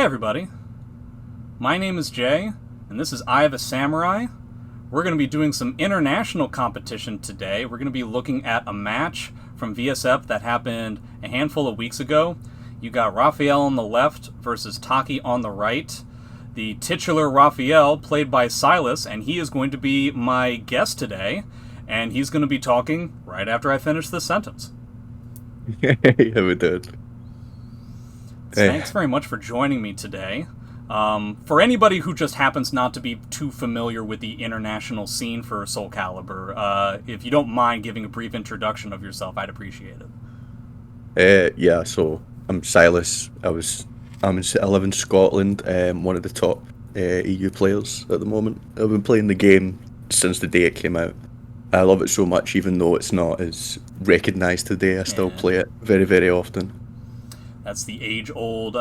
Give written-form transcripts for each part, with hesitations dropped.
Hey everybody, my name is Jay, and this is Eye of a Samurai. We're going to be doing some international competition today. We're going to be looking at a match from VSF that happened a handful of weeks ago. You got Raphael on the left versus Taki on the right. The titular Raphael, played by SSylus, and he is going to be my guest today, and he's going to be talking right after I finish this sentence. Yeah, we did. Thanks very much for joining me today. For anybody who just happens not to be too familiar with the international scene for Soul Calibur, if you don't mind giving a brief introduction of yourself, I'd appreciate it. Yeah, so I'm Silas. I live in Scotland. One of the top EU players at the moment. I've been playing the game since the day it came out. I love it so much, even though it's not as recognised today. I still play it very, very often. That's the age-old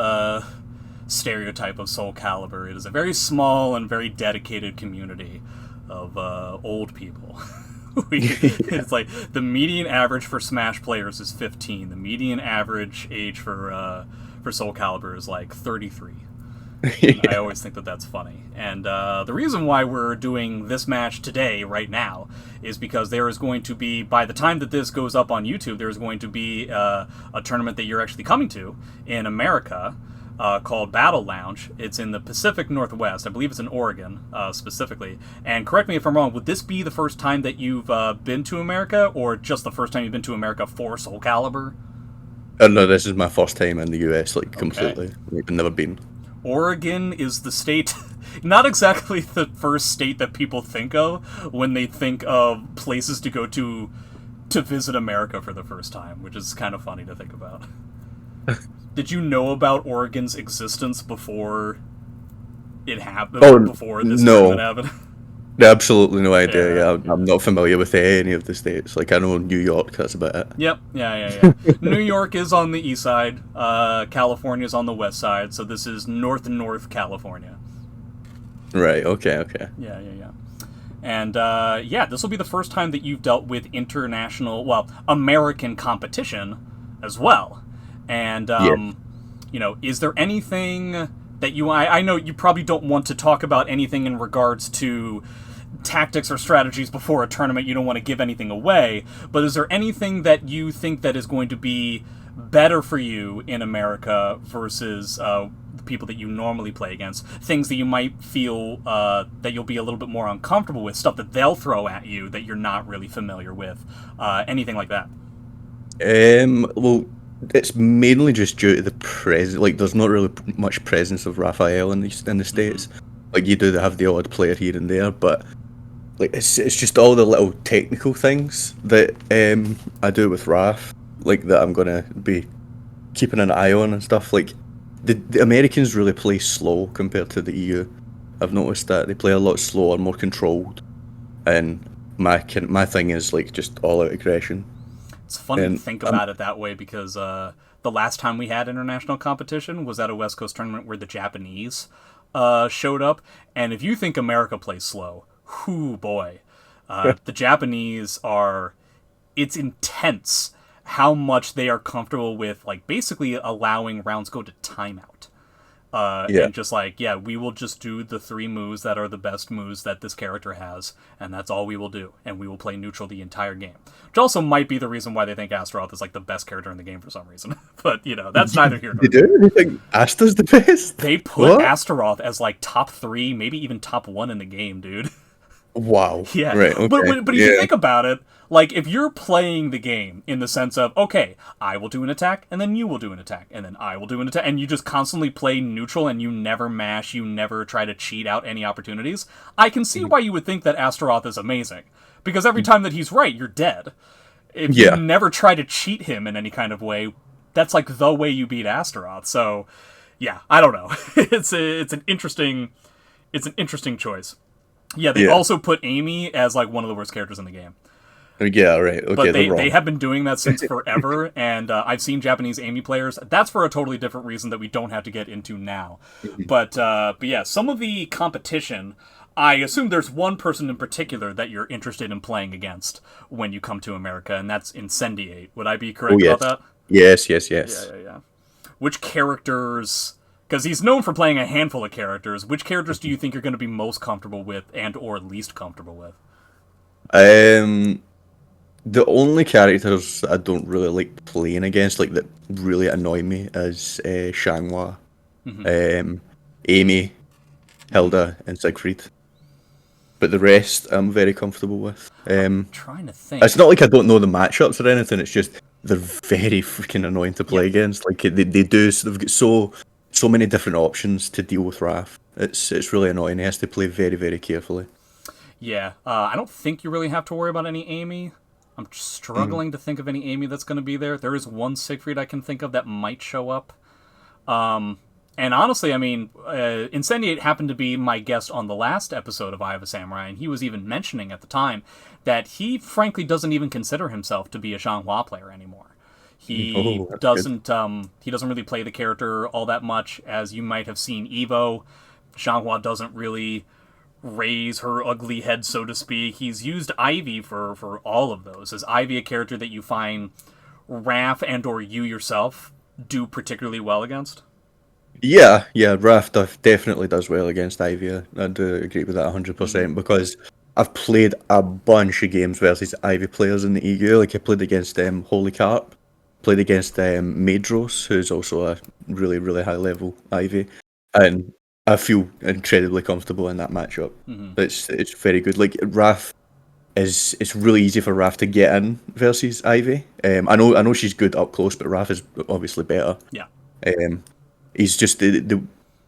stereotype of Soul Calibur. It is a very small and very dedicated community of old people. It's like the median average for Smash players is 15. The median average age for Soul Calibur is like 33. Yeah. I always think that that's funny. And the reason why we're doing this match today, right now, is because there is going to be, by the time that this goes up on YouTube, there's going to be a tournament that you're actually coming to in America called Battle Lounge. It's in the Pacific Northwest. I believe it's in Oregon, specifically. And correct me if I'm wrong, would this be the first time that you've been to America, or just the first time you've been to America for Soul Calibur? No, this is my first time in the US, like, completely. Okay. I've never been. Oregon is the state, not exactly the first state that people think of when they think of places to go to visit America for the first time, which is kind of funny to think about. Did you know about Oregon's existence before it happened? Oh, Before this no. tournament happened? Absolutely no idea. Yeah. I'm not familiar with any of the states. Like, I know New York, that's about it. Yep. Yeah. New York is on the east side. California is on the west side. So this is North California. Right, okay. Yeah. And, this will be the first time that you've dealt with international, American competition as well. And, is there anything that I know you probably don't want to talk about anything in regards to tactics or strategies before a tournament. You don't want to give anything away. But is there anything that you think that is going to be better for you in America versus the people that you normally play against? Things that you might feel that you'll be a little bit more uncomfortable with, stuff that they'll throw at you that you're not really familiar with, anything like that? Well, it's mainly just due to the presence. Like, there's not really much presence of Raphael in the States. Mm-hmm. Like, you do have the odd player here and there, but like it's just all the little technical things that I do with Raph, like, that I'm gonna be keeping an eye on and stuff. Like, the Americans really play slow compared to the EU. I've noticed that they play a lot slower, more controlled, and my thing is like just all out aggression. It's funny to And think about it that way because the last time we had international competition was at a West Coast tournament where the Japanese showed up. And if you think America plays slow, whoo boy. The Japanese it's intense how much they are comfortable with, like, basically allowing rounds go to timeout. And just we will just do the 3 moves that are the best moves that this character has, and that's all we will do, and we will play neutral the entire game. Which also might be the reason why they think Astaroth is like the best character in the game for some reason. But, that's neither here nor They there. do? They think Asta's the best? They put What? Astaroth as like top 3, maybe even top 1 in the game, dude. Wow. Yeah, Right, okay. but if you think about it, like, if you're playing the game in the sense of, okay, I will do an attack, and then you will do an attack, and then I will do an attack, and you just constantly play neutral, and you never mash, you never try to cheat out any opportunities, I can see why you would think that Astaroth is amazing. Because every time that he's right, you're dead. If you never try to cheat him in any kind of way, that's like the way you beat Astaroth. So, yeah, I don't know. It's an interesting choice. Yeah, they also put Amy as like one of the worst characters in the game. Yeah, right. Okay, But they're wrong. they have been doing that since forever, and I've seen Japanese Amy players. That's for a totally different reason that we don't have to get into now. But yeah, some of the competition, I assume there's one person in particular that you're interested in playing against when you come to America, and that's Incendiate. Would I be correct about that? Yes. Yeah. Which characters Because he's known for playing a handful of characters. Which characters do you think you're going to be most comfortable with and or least comfortable with? The only characters I don't really like playing against, like that really annoy me, is Shangwa, Amy, Hilda, and Siegfried. But the rest I'm very comfortable with. Trying to think. It's not like I don't know the matchups or anything. It's just they're very freaking annoying to play against. Like they do. So they've got so many different options to deal with Raph. It's really annoying. He has to play very very carefully. Yeah, I don't think you really have to worry about any Amy. I'm struggling to think of any Amy that's going to be there. There is one Siegfried I can think of that might show up. And honestly, I mean, Incendiate happened to be my guest on the last episode of Eye of a Samurai, and he was even mentioning at the time that he frankly doesn't even consider himself to be a Xianghua player anymore. He doesn't really play the character all that much, as you might have seen Evo. Xianghua doesn't really raise her ugly head, so to speak. He's used Ivy for all of those. Is Ivy a character that you find Raph and or you yourself do particularly well against? Yeah, Raph definitely does well against Ivy. I do agree with that 100% because I've played a bunch of games versus Ivy players in the EU. Like I played against Holy Carp, played against Maedros, who's also a really, really high level Ivy, and I feel incredibly comfortable in that matchup. It's very good. Like Raph it's really easy for Raph to get in versus Ivy. I know she's good up close, but Raph is obviously better. Yeah. He's just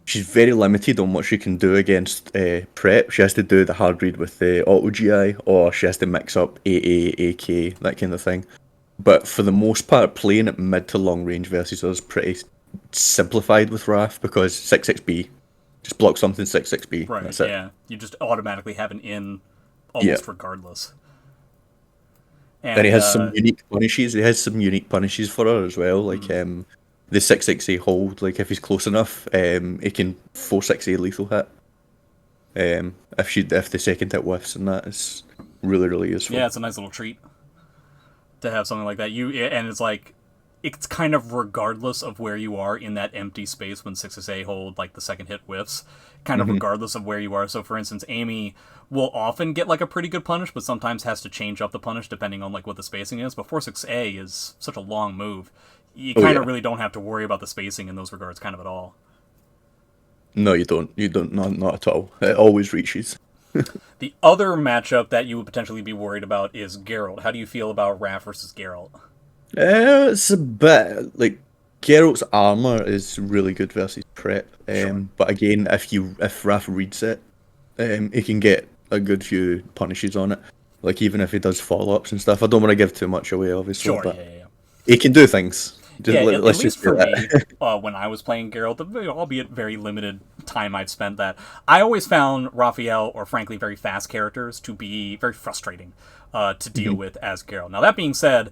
she's very limited on what she can do against prep. She has to do the hard read with the auto GI, or she has to mix up AA, AK, that kind of thing. But for the most part, playing at mid to long range versus us is pretty simplified with Raph because 6-6B. Just block something 6-6B. Right, That's it. yeah. You just automatically have an in almost regardless. And he has some unique punishes. He has some unique punishes for her as well. Like the 6-6A hold, like if he's close enough, he can 4-6A lethal hit. If the second hit whiffs, and that is really, really useful. Yeah, it's a nice little treat to have something like that. And it's like it's kind of regardless of where you are in that empty space when 6-6A hold, like the second hit whiffs, kind of regardless of where you are. So for instance, Amy will often get like a pretty good punish, but sometimes has to change up the punish depending on like what the spacing is. But 4-6A is such a long move. You kind of really don't have to worry about the spacing in those regards kind of at all. No, you don't. You don't. Not at all. It always reaches. The other matchup that you would potentially be worried about is Geralt. How do you feel about Raph versus Geralt? It's a bit like Geralt's armor is really good versus prep. But again, if Raph reads it, he can get a good few punishes on it. Like even if he does follow-ups and stuff. I don't want to give too much away, obviously. But he can do things. At least for me, when I was playing Geralt, albeit very limited time I've spent that, I always found Raphael, or frankly very fast characters, to be very frustrating to deal with as Geralt. Now that being said,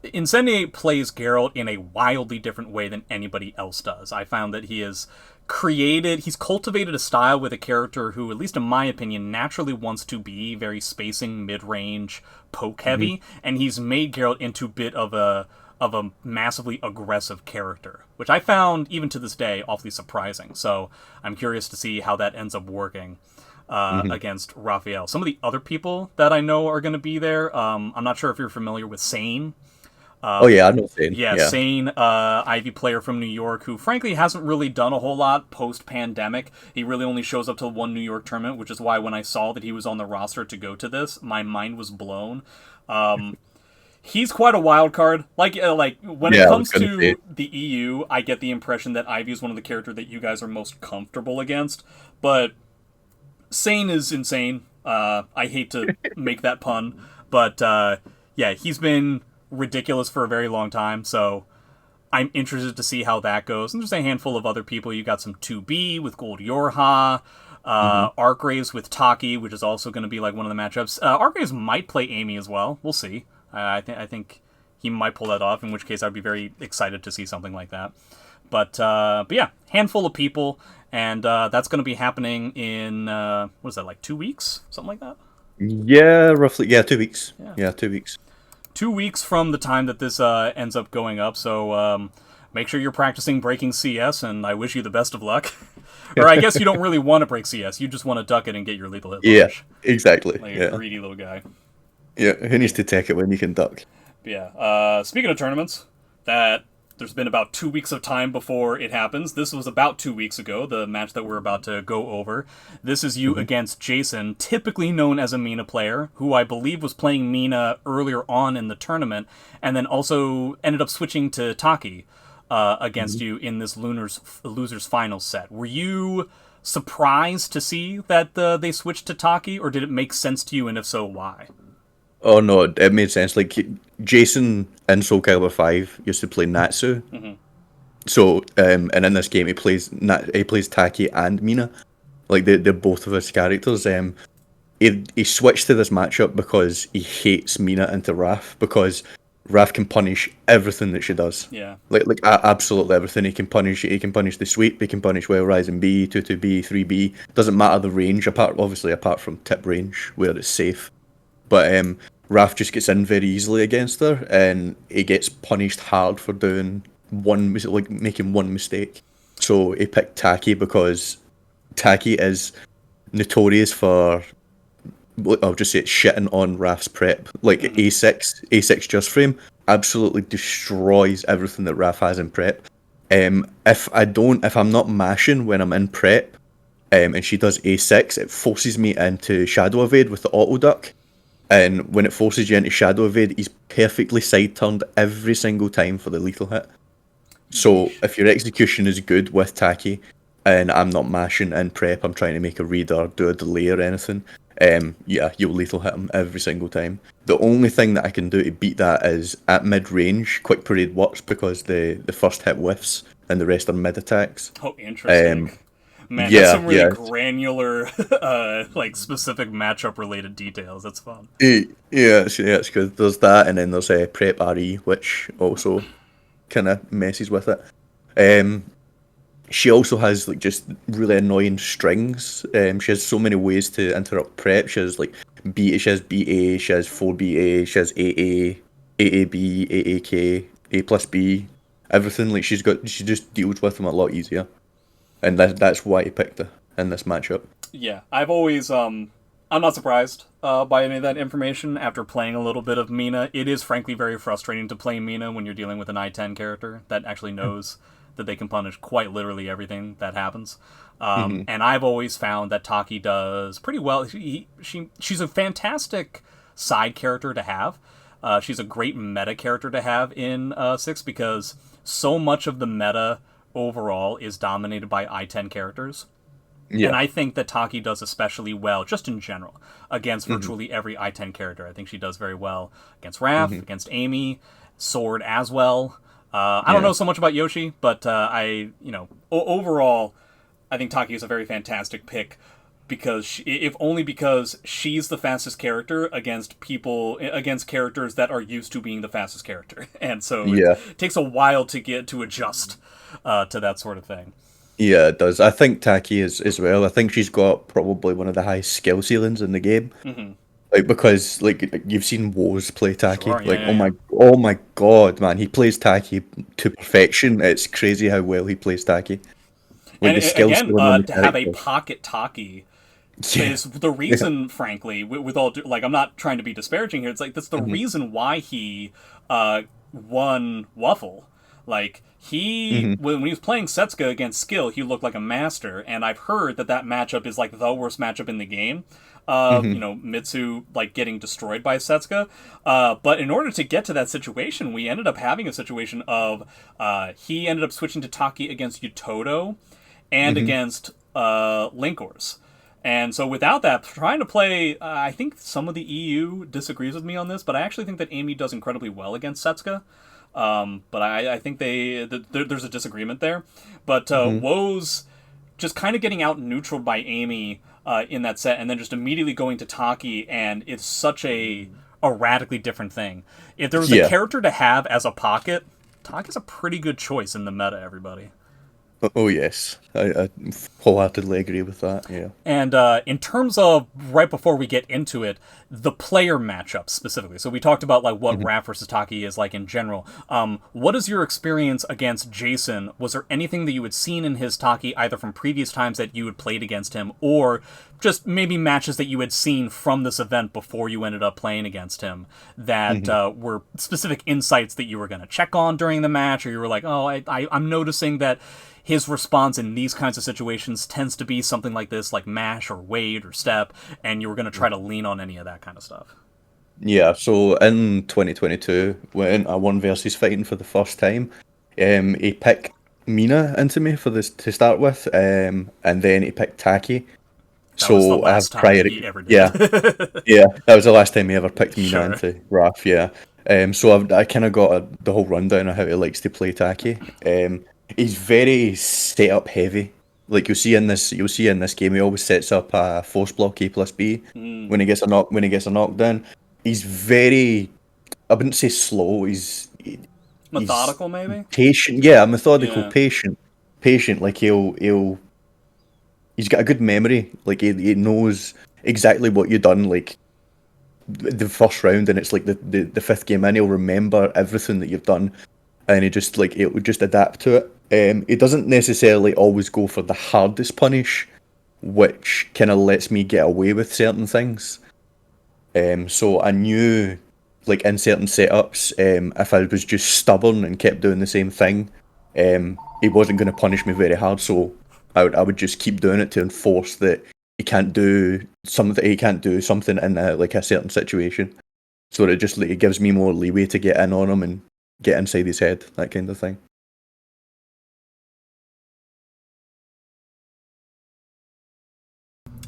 Incendiate plays Geralt in a wildly different way than anybody else does. I found that he's cultivated a style with a character who, at least in my opinion, naturally wants to be very spacing, mid-range, poke-heavy, and he's made Geralt into a bit of a massively aggressive character, which I found, even to this day, awfully surprising. So I'm curious to see how that ends up working against Raphael. Some of the other people that I know are going to be there, I'm not sure if you're familiar with Sane. I know Sane. Yeah, Sane, Ivy player from New York, who frankly hasn't really done a whole lot post-pandemic. He really only shows up to one New York tournament, which is why when I saw that he was on the roster to go to this, my mind was blown. He's quite a wild card. Like when it comes to the EU, I get the impression that Ivy is one of the characters that you guys are most comfortable against. But Sane is insane. I hate to make that pun, but he's been ridiculous for a very long time. So I'm interested to see how that goes. And there's a handful of other people. You got some 2B with Gold Yorha. Archgraves with Taki, which is also going to be like one of the matchups. Archgraves might play Amy as well. We'll see. I think he might pull that off, in which case I'd be very excited to see something like that. But yeah, handful of people, and that's going to be happening in, what is that, like 2 weeks? Something like that? Yeah, roughly. Yeah, 2 weeks. Yeah, 2 weeks. 2 weeks from the time that this ends up going up, so make sure you're practicing breaking CS, and I wish you the best of luck. Or I guess you don't really want to break CS, you just want to duck it and get your lethal hit Yeah, launch. exactly. Like a Yeah, greedy little guy. yeah. Who needs to take it when you can duck? But yeah, speaking of tournaments, that there's been about 2 weeks of time before it happens. This was about 2 weeks ago, the match that we're about to go over. This is you Mhm. against Jason, typically known as a Mina player, who I believe was playing Mina earlier on in the tournament, and then also ended up switching to Taki against Mhm. you in this losers final set. Were you surprised to see that they switched to Taki, or did it make sense to you, and if so, why? Oh no, it made sense. Like Jason in Soul Calibur 5 used to play Natsu. Mm-hmm. So, and in this game he plays Taki and Mina. Like they're both of his characters. He switched to this matchup because he hates Mina into Raph, because Raph can punish everything that she does. Yeah. Absolutely everything. He can punish the sweep. He can punish Well Rising B, 2-2B, 3B. Doesn't matter the range, apart from tip range where it's safe. But Raph just gets in very easily against her, and he gets punished hard for doing making one mistake. So he picked Taki because Taki is notorious for, I'll just say it, shitting on Raph's prep. Like Mm-hmm. A6 just frame absolutely destroys everything that Raph has in prep. If I'm not mashing when I'm in prep, and she does A6, it forces me into Shadow Evade with the auto duck. And when it forces you into Shadow Evade, he's perfectly side turned every single time for the lethal hit. So Yeesh. if your execution is good with Taki, and I'm not mashing in prep, I'm trying to make a read or do a delay or anything, yeah, you'll lethal hit him every single time. The only thing that I can do to beat that is at mid range, Quick Parade works because the first hit whiffs and the rest are mid attacks. Oh, interesting. Um, Man, that's yeah, some really yeah. granular, like specific matchup related details. That's fun. Yeah, it's good. There's that, and then there's Prep RE, which also kind of messes with it. Um, she also has like just really annoying strings. She has so many ways to interrupt Prep. She has BA, she has 4BA, she has AA, AAB, AAK, A plus B, everything. She just deals with them a lot easier, and that's why I picked her in this matchup. Yeah, I've always I'm not surprised by any of that information after playing a little bit of Mina. It is frankly very frustrating to play Mina when you're dealing with an I-10 character that actually knows that they can punish quite literally everything that happens. Hmm. And I've always found that Taki does pretty well. She's a fantastic side character to have. She's a great meta character to have in 6 because so much of the meta overall is dominated by I-10 characters. And Yeah. I think that Taki does especially well, just in general, against Hmm. virtually every I-10 character. I think she does very well against Raph, Hmm. against Amy, Sword as well. I don't Yeah. know so much about Yoshi, but overall, I think Taki is a very fantastic pick because if only because she's the fastest character against characters that are used to being the fastest character, and so it Yeah. takes a while to get to adjust to that sort of thing. Yeah, it does. I think Taki is as well. I think she's got probably one of the highest skill ceilings in the game. Hmm. Like because like you've seen Woz play Taki. Sure, yeah, Like yeah, yeah. oh my god, man, he plays Taki to perfection. It's crazy how well he plays Taki. Like And the skill again, ceiling on the to have a character. pocket Taki Yeah. is the Yeah. reason, frankly, with all like I'm not trying to be disparaging here. It's like that's the Hmm. reason why he won Waffle. Like Hmm. when he was playing Setsuka against Skill, he looked like a master, and I've heard that matchup is like the worst matchup in the game. Hmm. Mitsu like getting destroyed by Setsuka. But in order to get to that situation, we ended up having a situation of he ended up switching to Taki against Utoto and Hmm. against Linkors. And so without that, trying to play, I think some of the EU disagrees with me on this, but I actually think that Amy does incredibly well against Setsuka. But I think there's a disagreement there. But Hmm. Woes just kind of getting out neutraled by Amy in that set, and then just immediately going to Taki, and it's such a radically different thing. If there was a Yeah. character to have as a pocket, Taki's a pretty good choice in the meta. Everybody. Oh yes, I wholeheartedly agree with that. Yeah. And in terms of right before we get into it, the player matchups specifically. So we talked about like what Mhm. Raph versus Taki is like in general. What is your experience against Jason? Was there anything that you had seen in his Taki either from previous times that you had played against him, or just maybe matches that you had seen from this event before you ended up playing against him that Mhm. were specific insights that you were going to check on during the match, or you were like, oh, I'm noticing that his response in these kinds of situations tends to be something like this, like mash or wade or step, and you were going to try to lean on any of that kind of stuff. Yeah, so in 2022, when I won versus fighting for the first time, he picked Mina into me for this to start with, and then he picked Taki. That was the So I last have time prior, that he ever did yeah, it. yeah, that was the last time he ever picked Mina Sure. into Raph. Yeah, so I kind of got the whole rundown of how he likes to play Taki. He's very setup heavy. Like you'll see in this game, he always sets up a force block A plus B Mm. when he gets a knockdown. He's very, I wouldn't say slow. He's Methodical, maybe? patient. Yeah, methodical, Yeah. patient. Like he's got a good memory. Like he knows exactly what you've done. Like the first round, and it's like the fifth game in, he'll remember everything that you've done, and he just like it would just adapt to it. He doesn't necessarily always go for the hardest punish, which kind of lets me get away with certain things. So I knew, like in certain setups, if I was just stubborn and kept doing the same thing, he wasn't going to punish me very hard. So I would just keep doing it to enforce that he can't do something in like a certain situation. So it just like it gives me more leeway to get in on him and get inside his head, that kind of thing.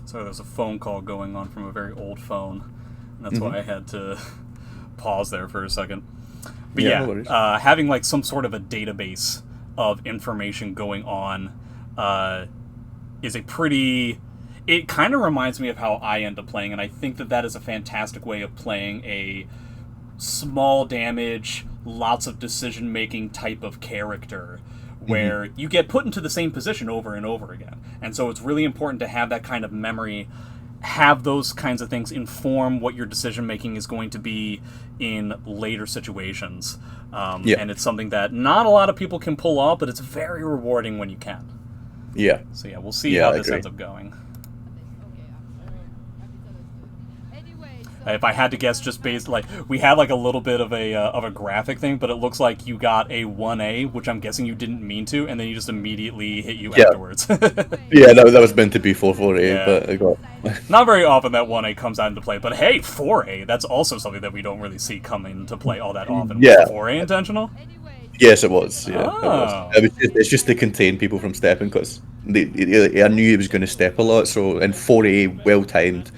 So there's a phone call going on from a very old phone, and that's Hmm. why I had to pause there for a second. But Yeah, no yeah, worries. having like some sort of a database of information going on uh, is a pretty. It kind of reminds me of how I end up playing, and I think that that is a fantastic way of playing a small damage, lots of decision making type of character Hmm. where you get put into the same position over and over again. And so it's really important to have that kind of memory, have those kinds of things inform what your decision making is going to be in later situations. Yeah, And it's something that not a lot of people can pull off, but it's very rewarding when you can. yeah, So yeah, we'll see yeah, how I this agree. ends up going. If I had to guess, just based like we had like a little bit of a graphic thing, but it looks like you got a 1A, which I'm guessing you didn't mean to, and then you just immediately hit you Yeah, afterwards. yeah, that was meant to be 4-4-A, Yeah, but I got. not very often that 1A comes out into play, but hey, 4A, that's also something that we don't really see come into play all that often. Was the Yeah, 4A intentional? yes, it was. Yeah, it was. Oh, It's just to contain people from stepping because I knew he was going to step a lot. So in 4A, well timed,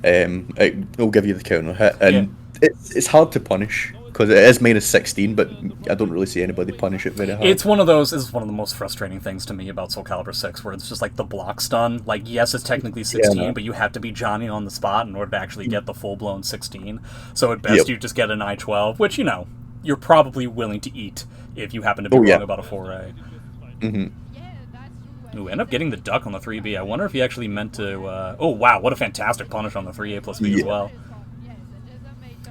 it'll give you the counter hit, yeah. and it's hard to punish because it is -16, but I don't really see anybody punish it very hard. It's one of those. This is one of the most frustrating things to me about Soul Calibur 6, where it's just like the block stun. Like, yes, it's technically Yeah, 16, no. but you have to be Johnny on the spot in order to actually get the full blown 16. So at best, Yep. you just get an I-12, which you're probably willing to eat if you happen to be Oh wrong yeah. about a 4A. Hmm. Ooh, end up getting the duck on the 3B. I wonder if he actually meant to. Oh wow, what a fantastic punish on the 3A plus B as Yeah. well.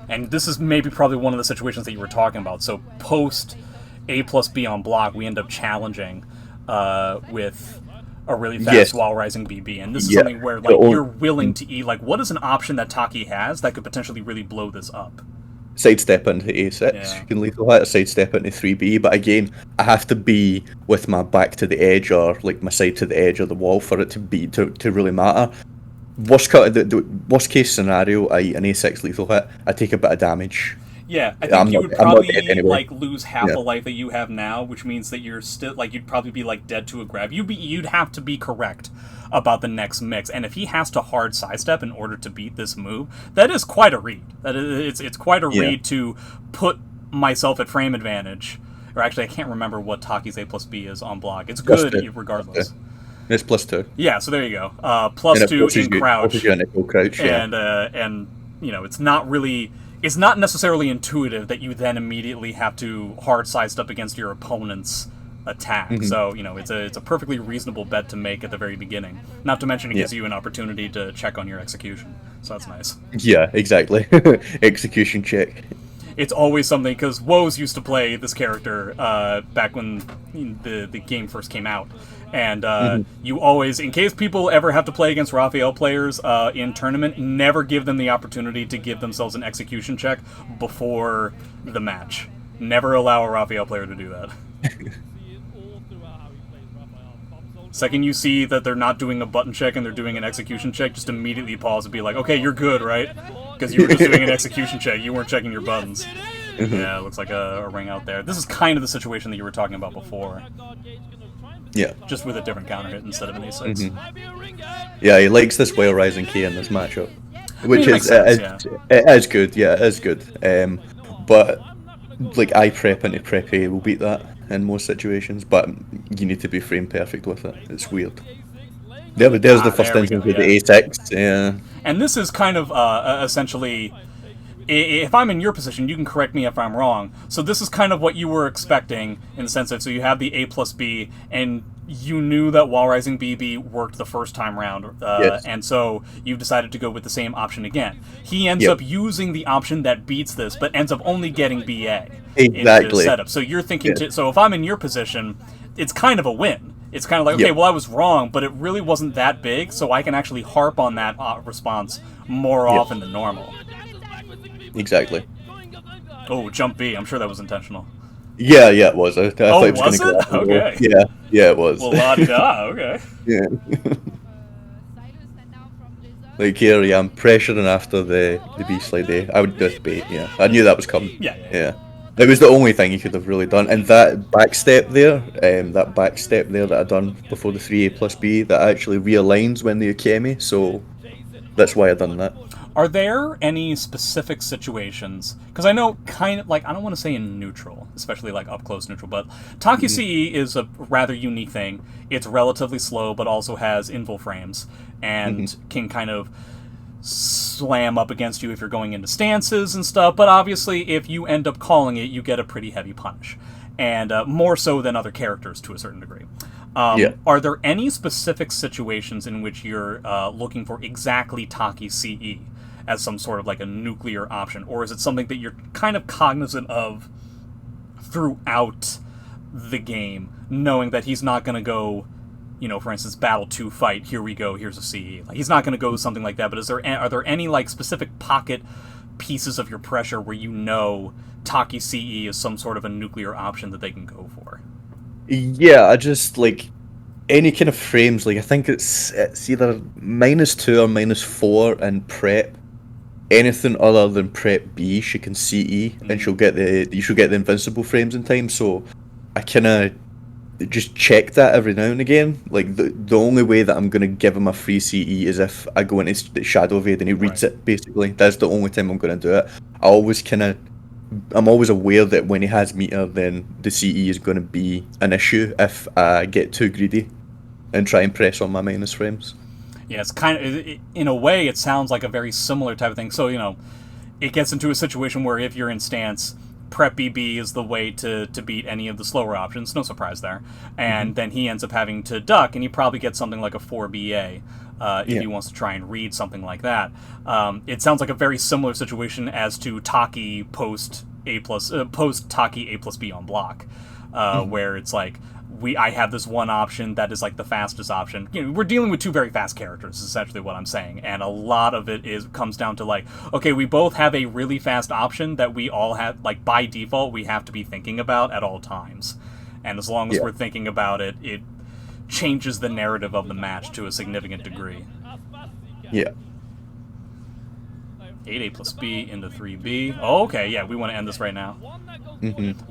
And this is maybe probably one of the situations that you were talking about. So post A plus B on block, we end up challenging with a really fast Yes. wall rising BB, and this is Yeah. something where The like old you're willing to eat. Like, what is an option that Taki has that could potentially really blow this up? sidestep into A6. Yeah. You can lethal hit or sidestep into 3B, but again, I have to be with my back to the edge or like my side to the edge of the wall for it to really matter. The worst case scenario, I eat an A6 lethal hit, I take a bit of damage. Yeah, I think you would I'm not dead probably anyway. like lose half Yeah. the life that you have now, which means that you're still like you'd probably be like dead to a grab. You'd have to be correct about the next mix, and if he has to hard sidestep in order to beat this move, that is quite a read. That is, it's quite a Yeah. read to put myself at frame advantage. Or actually, I can't remember what Taki's A plus B is on block. It's Plus good two. regardless. It's +2. Yeah, so there you go. And Plus it two in forces crouch, you into full crouch, yeah. and it's not really, it's not necessarily intuitive that you then immediately have to hard sized up against your opponent's attack. So, you know, it's a perfectly reasonable bet to make at the very beginning. Not to mention it gives you an opportunity to check on your execution. So that's nice. Yeah, exactly. Execution check. It's always something, because Woes used to play this character back when the game first came out. And you always, in case people ever have to play against Raphael players in tournament, never give them the opportunity to give themselves an execution check before the match. Never allow a Raphael player to do that. Second you see that they're not doing a button check and they're doing an execution check, just immediately pause and be like, okay, you're good, right? Because you were just doing an execution check, you weren't checking your buttons. Yeah, it looks like a ring out there. This is kind of the situation that you were talking about before. Yeah. Just with a different counter hit instead of an A6. Yeah, he likes this Well Rising K in this matchup. Which makes sense, it is good, yeah, it is good. But, like, I prep into prep A will beat that in most situations, but you need to be frame perfect with it. It's weird. There's the first instance with the A6, yeah. And this is kind of essentially, if I'm in your position, you can correct me if I'm wrong. So this is kind of what you were expecting in the sense that, so you have the A plus B, and you knew that Wall Rising BB worked the first time round, Yes. and so you've decided to go with the same option again. He ends up using the option that beats this, but ends up only getting BA in the setup. So you're thinking, so if I'm in your position, it's kind of a win. It's kind of like, okay, well, I was wrong, but it really wasn't that big, so I can actually harp on that response more often than normal. Exactly. Oh, jump B. I'm sure that was intentional. Yeah, it was. I thought it was was it? Okay. Yeah, it was. Well, la-di-da, okay. Yeah. Like here, yeah, I'm pressuring after the B slide A. I would just bait, yeah. I knew that was coming. Yeah. It was the only thing he could have really done. And that back step there that I done before the 3A plus B, that actually realigns when the Ukemi, so that's why I done that. Are there any specific situations, because I know kind of, like, I don't want to say in neutral, especially like up close neutral, but Taki CE is a rather unique thing. It's relatively slow, but also has invul frames, and can kind of slam up against you if you're going into stances and stuff, but obviously if you end up calling it, you get a pretty heavy punish, and more so than other characters to a certain degree. Are there any specific situations in which you're looking for exactly Taki CE as some sort of like a nuclear option, or is it something that you're kind of cognizant of throughout the game, knowing that he's not going to go, you know, for instance, battle 2 fight, here we go, here's a CE. Like, he's not going to go something like that, but are there any like specific pocket pieces of your pressure where you know Taki CE is some sort of a nuclear option that they can go for? Yeah, I just, like, any kind of frames, like, I think it's either -2 or -4 in prep. Anything other than prep B, she can CE, and she'll get the invincible frames in time, so I kinda just check that every now and again. Like, the only way that I'm gonna give him a free CE is if I go into the Shadow Evade and he reads it, basically. That's the only time I'm gonna do it. I'm always aware that when he has meter, then the CE is going to be an issue if I get too greedy and try and press on my minus frames. Yeah, it's kind of, in a way, it sounds like a very similar type of thing. So, you know, it gets into a situation where if you're in stance, prep BB is the way to beat any of the slower options, no surprise there. And then he ends up having to duck, and he probably gets something like a 4BA. If he wants to try and read something like that. It sounds like a very similar situation as to Taki post Taki A plus B on block, where it's like, I have this one option that is like the fastest option. You know, we're dealing with two very fast characters, is essentially what I'm saying, and a lot of it comes down to like, okay, we both have a really fast option that we all have, like, by default we have to be thinking about at all times, and as long as we're thinking about it, it changes the narrative of the match to a significant degree. Yeah. 8A plus B into 3B. Oh, okay, yeah, we want to end this right now.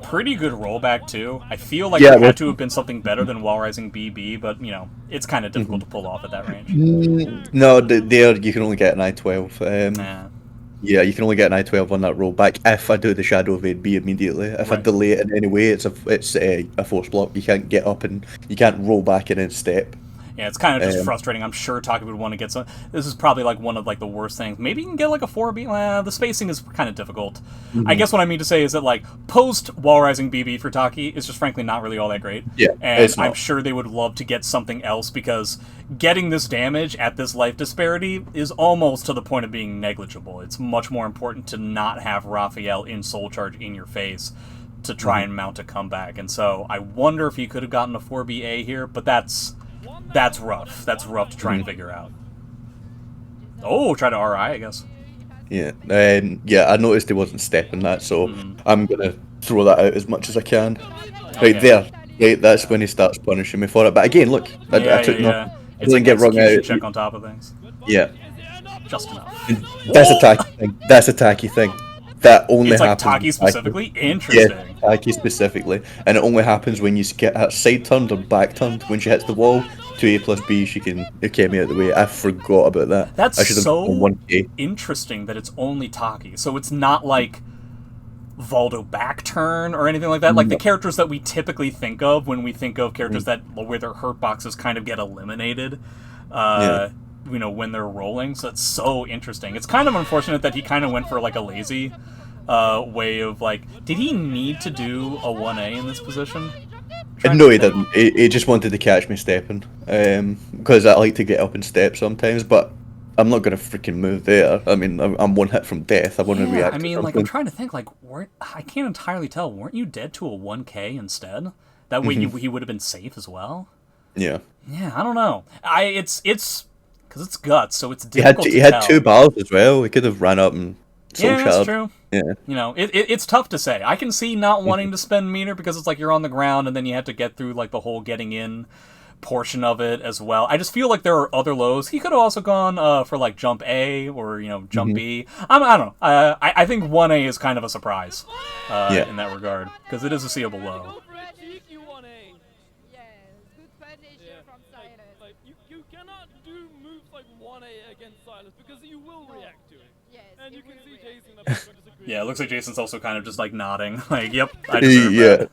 Pretty good rollback, too. I feel like it had to have been something better than Wall Rising BB, but, you know, it's kind of difficult to pull off at that range. No, there you can only get an I-12. Yeah, you can only get an I-12 on that rollback if I do the Shadow Evade B immediately. If I delay it in any way, it's a force block. You can't get up and you can't roll back and then step. Yeah, it's kind of just frustrating. I'm sure Taki would want to get some. This is probably like one of like the worst things. Maybe you can get like a 4B. Well, the spacing is kind of difficult. I guess what I mean to say is that like post Wall Rising BB for Taki is just frankly not really all that great. Yeah, and I'm sure they would love to get something else because getting this damage at this life disparity is almost to the point of being negligible. It's much more important to not have Raphael in Soul Charge in your face to try and mount a comeback. And so I wonder if he could have gotten a 4BA here, but that's rough. That's rough to try and figure out. Oh, try to RI, I guess. Yeah, yeah. I noticed he wasn't stepping that, so I'm gonna throw that out as much as I can. Right there, right. That's when he starts punishing me for it. But again, look, I took nothing. I didn't get wrung out. Check on top of things. Yeah, just enough. That's a tacky thing. That's a tacky thing. That only it's like happens. Taki specifically? Interesting. Yeah, Taki specifically. And it only happens when you get her side turned or back turned. When she hits the wall, 2A plus B, she can get me out of the way. I forgot about that. That's I should have so 1K. interesting that it's only Taki. So it's not like Voldo back turn or anything like that. Like the characters that we typically think of when we think of characters that where their hurt boxes kind of get eliminated. You know, when they're rolling, so it's so interesting. It's kind of unfortunate that he kind of went for like a lazy way of like, did he need to do a 1A in this position? No, he didn't. He just wanted to catch me stepping, because I like to get up and step sometimes, but I'm not gonna freaking move there. I mean, I'm one hit from death. I want to react. I mean, like I'm trying to think, like, I can't entirely tell. Weren't you dead to a 1K instead? That way, he would have been safe as well. Yeah. Yeah, I don't know. It's because it's guts, so it's difficult. He had 2 balls as well. He could have ran up and that's true. Yeah. You know, it's tough to say. I can see not wanting to spend meter because it's like you're on the ground and then you have to get through like the whole getting in portion of it as well. I just feel like there are other lows. He could have also gone for like jump A or jump B. I don't know. I think 1A is kind of a surprise in that regard because it is a seeable low. You cannot do moves like 1A against SSylus because you will react to it. Yes, and you can see Jason in the background disagree. Yeah, it looks like Jason's also kind of just like nodding. Like, yep, I deserve that.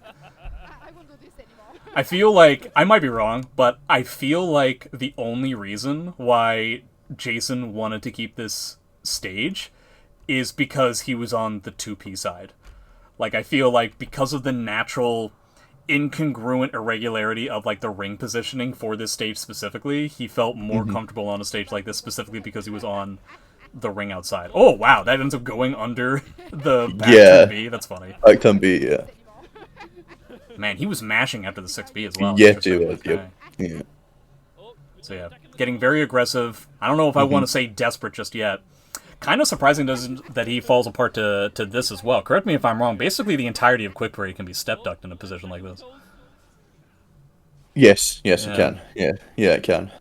I won't do this anymore. I feel like, I might be wrong, but I feel like the only reason why Jason wanted to keep this stage is because he was on the 2P side. Like, I feel like because of the natural incongruent irregularity of like the ring positioning for this stage specifically, he felt more comfortable on a stage like this specifically because he was on the ring outside. Oh wow, that ends up going under the back turn B. That's funny. Back turn B, yeah. Man, he was mashing after the 6B as well. Yeah, he was. Yep. Yeah. So yeah, getting very aggressive. I don't know if I want to say desperate just yet. Kind of surprising that he falls apart to this as well. Correct me if I'm wrong. Basically, the entirety of Quick Parry can be step ducked in a position like this. Yes, it can. Yeah, it can.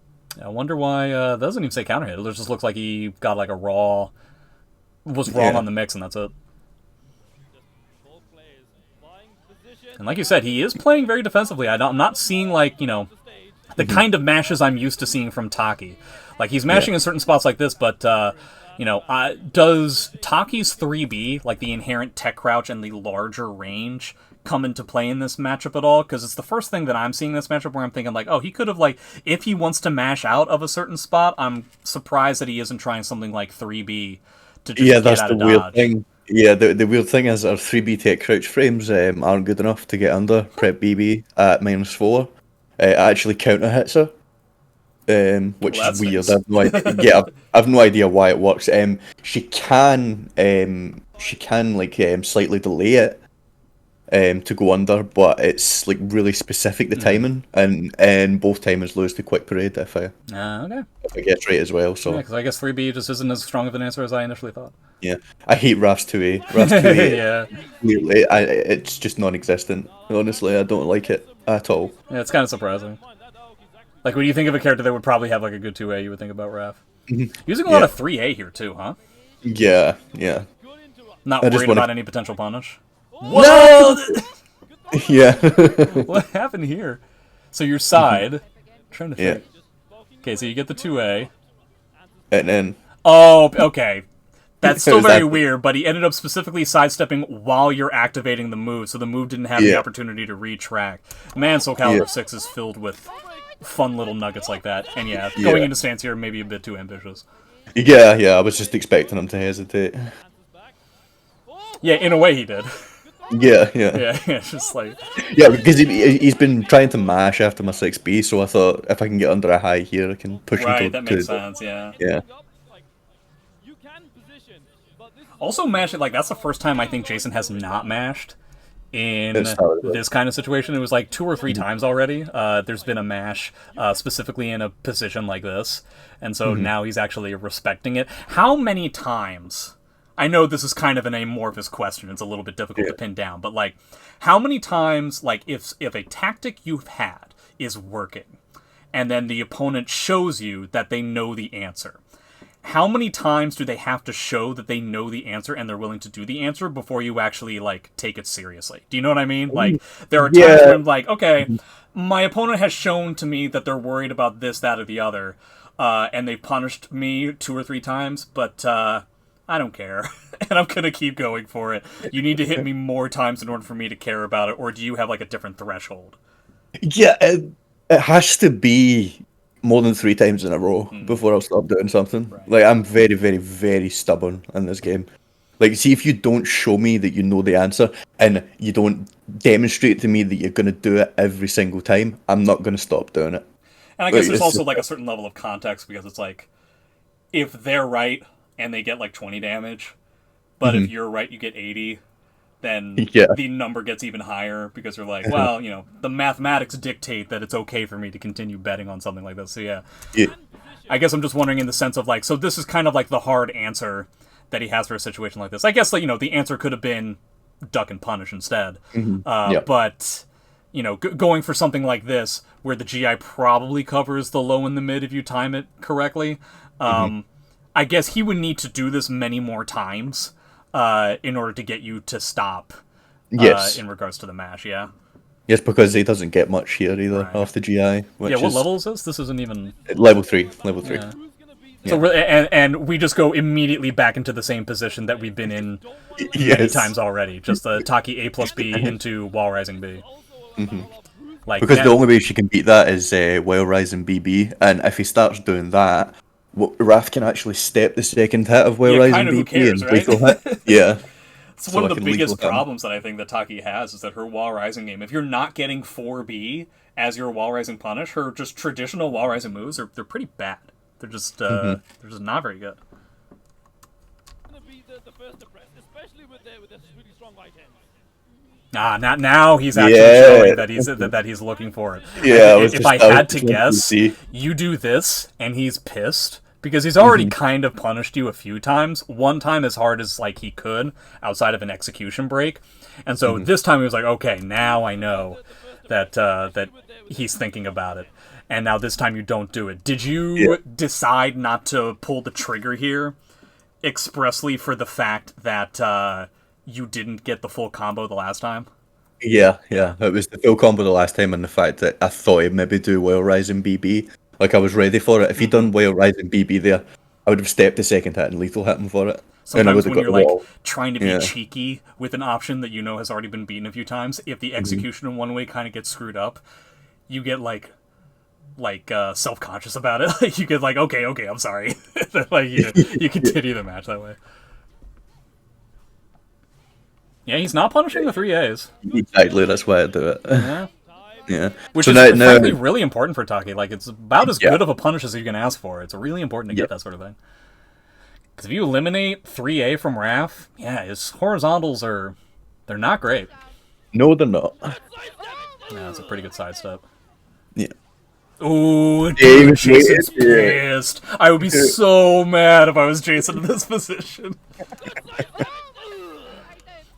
I wonder why that doesn't even say counter hit. It just looks like he got like a raw, was wrong on the mix, and that's it. And like you said, he is playing very defensively. I'm not seeing like, the kind of mashes I'm used to seeing from Taki. Like he's mashing in certain spots like this, but does Taki's 3B, like the inherent tech crouch and the larger range, come into play in this matchup at all? Because it's the first thing that I'm seeing in this matchup where I'm thinking like, oh, he could have like, if he wants to mash out of a certain spot, I'm surprised that he isn't trying something like 3B to just get out of dodge. Weird thing. Yeah, the weird thing is our 3B tech crouch frames aren't good enough to get under prep BB at -4. It actually counter hits her. Which is weird. Nice. I have no idea. Yeah, I've no idea why it works. She can slightly delay it to go under, but it's like really specific the timing, and both timings lose to Quick Parade if I get right as well. So because I guess 3B just isn't as strong of an answer as I initially thought. Yeah, I hate Raf's 2A. Raf's 2A. Yeah, clearly, it's just non-existent. Honestly, I don't like it at all. Yeah, it's kind of surprising. Like, when you think of a character that would probably have, like, a good 2A, you would think about Raph. Using a lot of 3A here, too, huh? Yeah. Not worried about any potential punish? No! Yeah. What happened here? So your side... trying to think. Okay, so you get the 2A. And then... Oh, okay. That's still very weird, but he ended up specifically sidestepping while you're activating the move, so the move didn't have the opportunity to retrack. Man, Soul Calibur 6 is filled with fun little nuggets like that. And yeah, Yeah. going into stance here maybe a bit too ambitious. Yeah, I was just expecting him to hesitate. Yeah, in a way he did. Yeah. Yeah, it's just like... Yeah, because he's been trying to mash after my 6B, so I thought if I can get under a high here, I can push him Right, that makes sense, yeah. Yeah. Also mashing, like, that's the first time I think Jason has not mashed in this kind of situation. It was like 2 or 3 times already. There's been a mash specifically in a position like this, and so now he's actually respecting it. How many times... I know this is kind of an amorphous question. It's a little bit difficult to pin down, but like, how many times, like, if a tactic you've had is working, and then the opponent shows you that they know the answer, how many times do they have to show that they know the answer and they're willing to do the answer before you actually like take it seriously? Do you know what I mean? Like, there are times when I'm like, okay, my opponent has shown to me that they're worried about this, that, or the other, and they've punished me 2 or 3 times, but I don't care, and I'm gonna keep going for it. You need to hit me more times in order for me to care about it, or do you have like a different threshold? Yeah, it has to be more than 3 times in a row before I'll stop doing something. Right. Like, I'm very, very, very stubborn in this game. Like, see, if you don't show me that you know the answer, and you don't demonstrate to me that you're gonna do it every single time, I'm not gonna stop doing it. And I guess there's also like a certain level of context, because it's like, if they're right and they get like 20 damage, but if you're right, you get 80, then the number gets even higher, because you're like, well, you know, the mathematics dictate that it's okay for me to continue betting on something like this. So yeah. I guess I'm just wondering in the sense of like, so this is kind of like the hard answer that he has for a situation like this. I guess, like, you know, the answer could have been duck and punish instead. But, you know, going for something like this, where the GI probably covers the low and the mid if you time it correctly, I guess he would need to do this many more times in order to get you to stop in regards to the mash, yeah? Yes, because he doesn't get much here either off the GI. Which what level is this? This isn't even... Level 3. Yeah. So and we just go immediately back into the same position that we've been in many times already. Just the Taki A plus B into Wall Rising B. Like, because the only way she can beat that is Wall Rising BB, and if he starts doing that, Wrath can actually step the second hit of Wall Rising BB cares, and lethal hit. Yeah. It's one of the biggest problems that I think that Taki has, is that her Wall Rising game, if you're not getting 4B as your Wall Rising punish, her just traditional Wall Rising moves, they're pretty bad. They're just not very good. Now he's actually showing that he's looking for it. Yeah. If I had to guess, you do this and he's pissed, because he's already kind of punished you a few times. One time as hard as like he could outside of an execution break, and so this time he was like, okay, now I know that that he's thinking about it. And now this time you don't do it. Did you decide not to pull the trigger here expressly for the fact that you didn't get the full combo the last time? Yeah. It was the full combo the last time, and the fact that I thought he'd maybe do Whale Rising BB. Like, I was ready for it. If he'd done Whale Rising BB there, I would have stepped the second hit and lethal hit him for it. Sometimes when you're like trying to be cheeky with an option that you know has already been beaten a few times, if the execution in one way kind of gets screwed up, you get like self-conscious about it. Like, you get like, okay, I'm sorry. Like, you continue the match that way. Yeah, he's not punishing the 3As. Exactly, that's why I do it. Yeah. Which is frankly really important for Taki. Like, it's about as good of a punish as you can ask for. It's really important to get that sort of thing. Because if you eliminate 3A from Raph, his horizontals they're not great. No, they're not. Yeah, it's a pretty good sidestep. Yeah. Ooh, dude, Jason's pissed. I would be so mad if I was Jason in this position.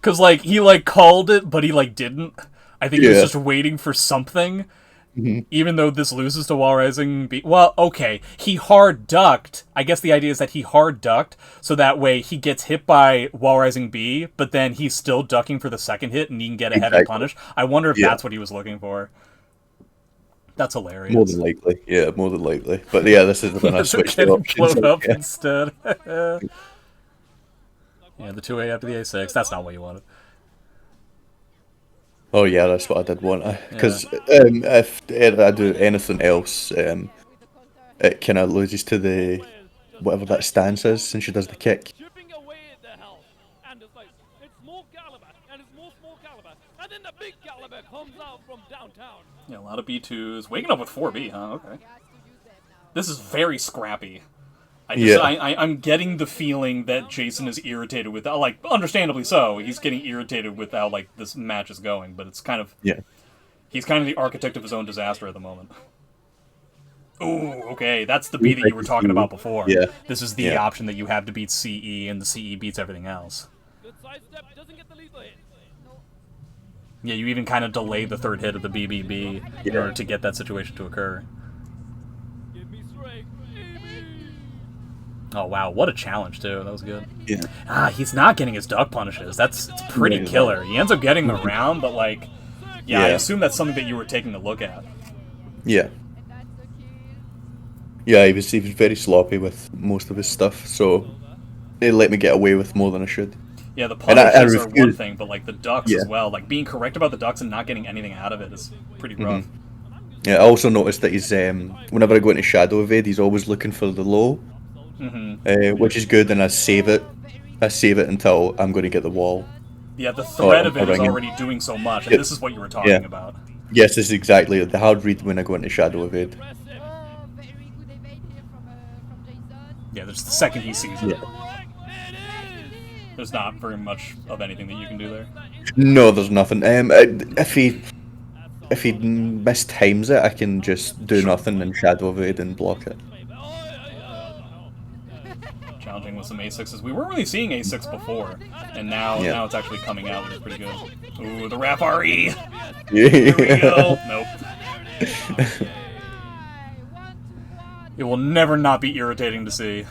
Because, like, he, like, called it, but he, like, didn't. I think he was just waiting for something. Even though this loses to Wall Rising B. Well, okay, he hard ducked. I guess the idea is that he hard ducked, so that way he gets hit by Wall Rising B, but then he's still ducking for the second hit, and he can get a heavy punish. I wonder if that's what he was looking for. That's hilarious. More than likely. Yeah, more than likely. But yeah, this is when I switched the options. Blown up instead. Yeah, the 2A after the A6. That's not what you wanted. Oh yeah, that's what I did want. Yeah. Because if I do anything else, it kind of loses to the whatever that stance is, and she does the kick. Chipping away at the health. And it's like, it's more caliber, and it's more small caliber. And then the big caliber comes out from downtown. Yeah, a lot of B2s. Waking up with 4B, huh? Okay. This is very scrappy. I'm getting the feeling that Jason is irritated with, like, understandably so. He's getting irritated with how, like, this match is going, but it's kind of... Yeah. He's kind of the architect of his own disaster at the moment. Ooh, okay, that's the B that you were talking about before. Yeah. This is the option that you have to beat CE, and the CE beats everything else. Good sidestep, doesn't get the lethal hit. Yeah, you even kind of delay the third hit of the BBB in order to get that situation to occur. Give me straight. Oh wow, what a challenge too. That was good. Yeah. He's not getting his duck punishes. It's pretty killer. He ends up getting them around, but like, I assume that's something that you were taking a look at. Yeah. Yeah, he was very sloppy with most of his stuff, so they let me get away with more than I should. Yeah, the punishes are one thing, but like the ducks as well. Like being correct about the ducks and not getting anything out of it is pretty rough. Yeah, I also noticed that he's whenever I go into Shadow Evade, he's always looking for the low, which is good, and I save it until I'm going to get the wall. Yeah, the threat of it is already doing so much, and this is what you were talking about. Yes, this is exactly the hard read when I go into Shadow Evade. Yeah, there's the second he sees it. There's not very much of anything that you can do there. No, there's nothing. If he mistimes it, I can just do nothing and Shadow Evade and block it. Challenging with some A6s. We weren't really seeing A6 before, and now it's actually coming out, which is pretty good. Ooh, the Rap RE! Here we go! Nope. It will never not be irritating to see.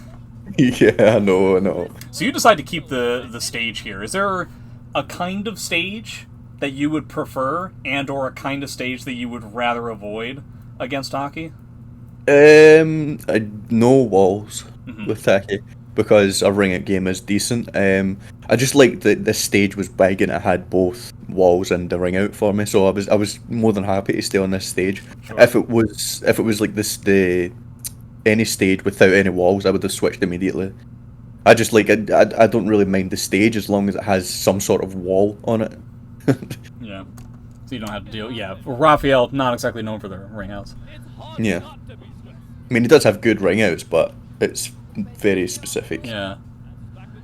Yeah, no. So you decide to keep the stage here. Is there a kind of stage that you would prefer, and or a kind of stage that you would rather avoid against Taki? No walls with Taki, because a ring out game is decent. I just liked that this stage was big and it had both walls and the ring out for me, so I was more than happy to stay on this stage. Sure. If it was like any stage without any walls, I would have switched immediately. I just like I don't really mind the stage as long as it has some sort of wall on it. Yeah. So you don't have to deal. Yeah, Raphael, not exactly known for their ring outs. Yeah. I mean, he does have good ring outs, but it's very specific. Yeah.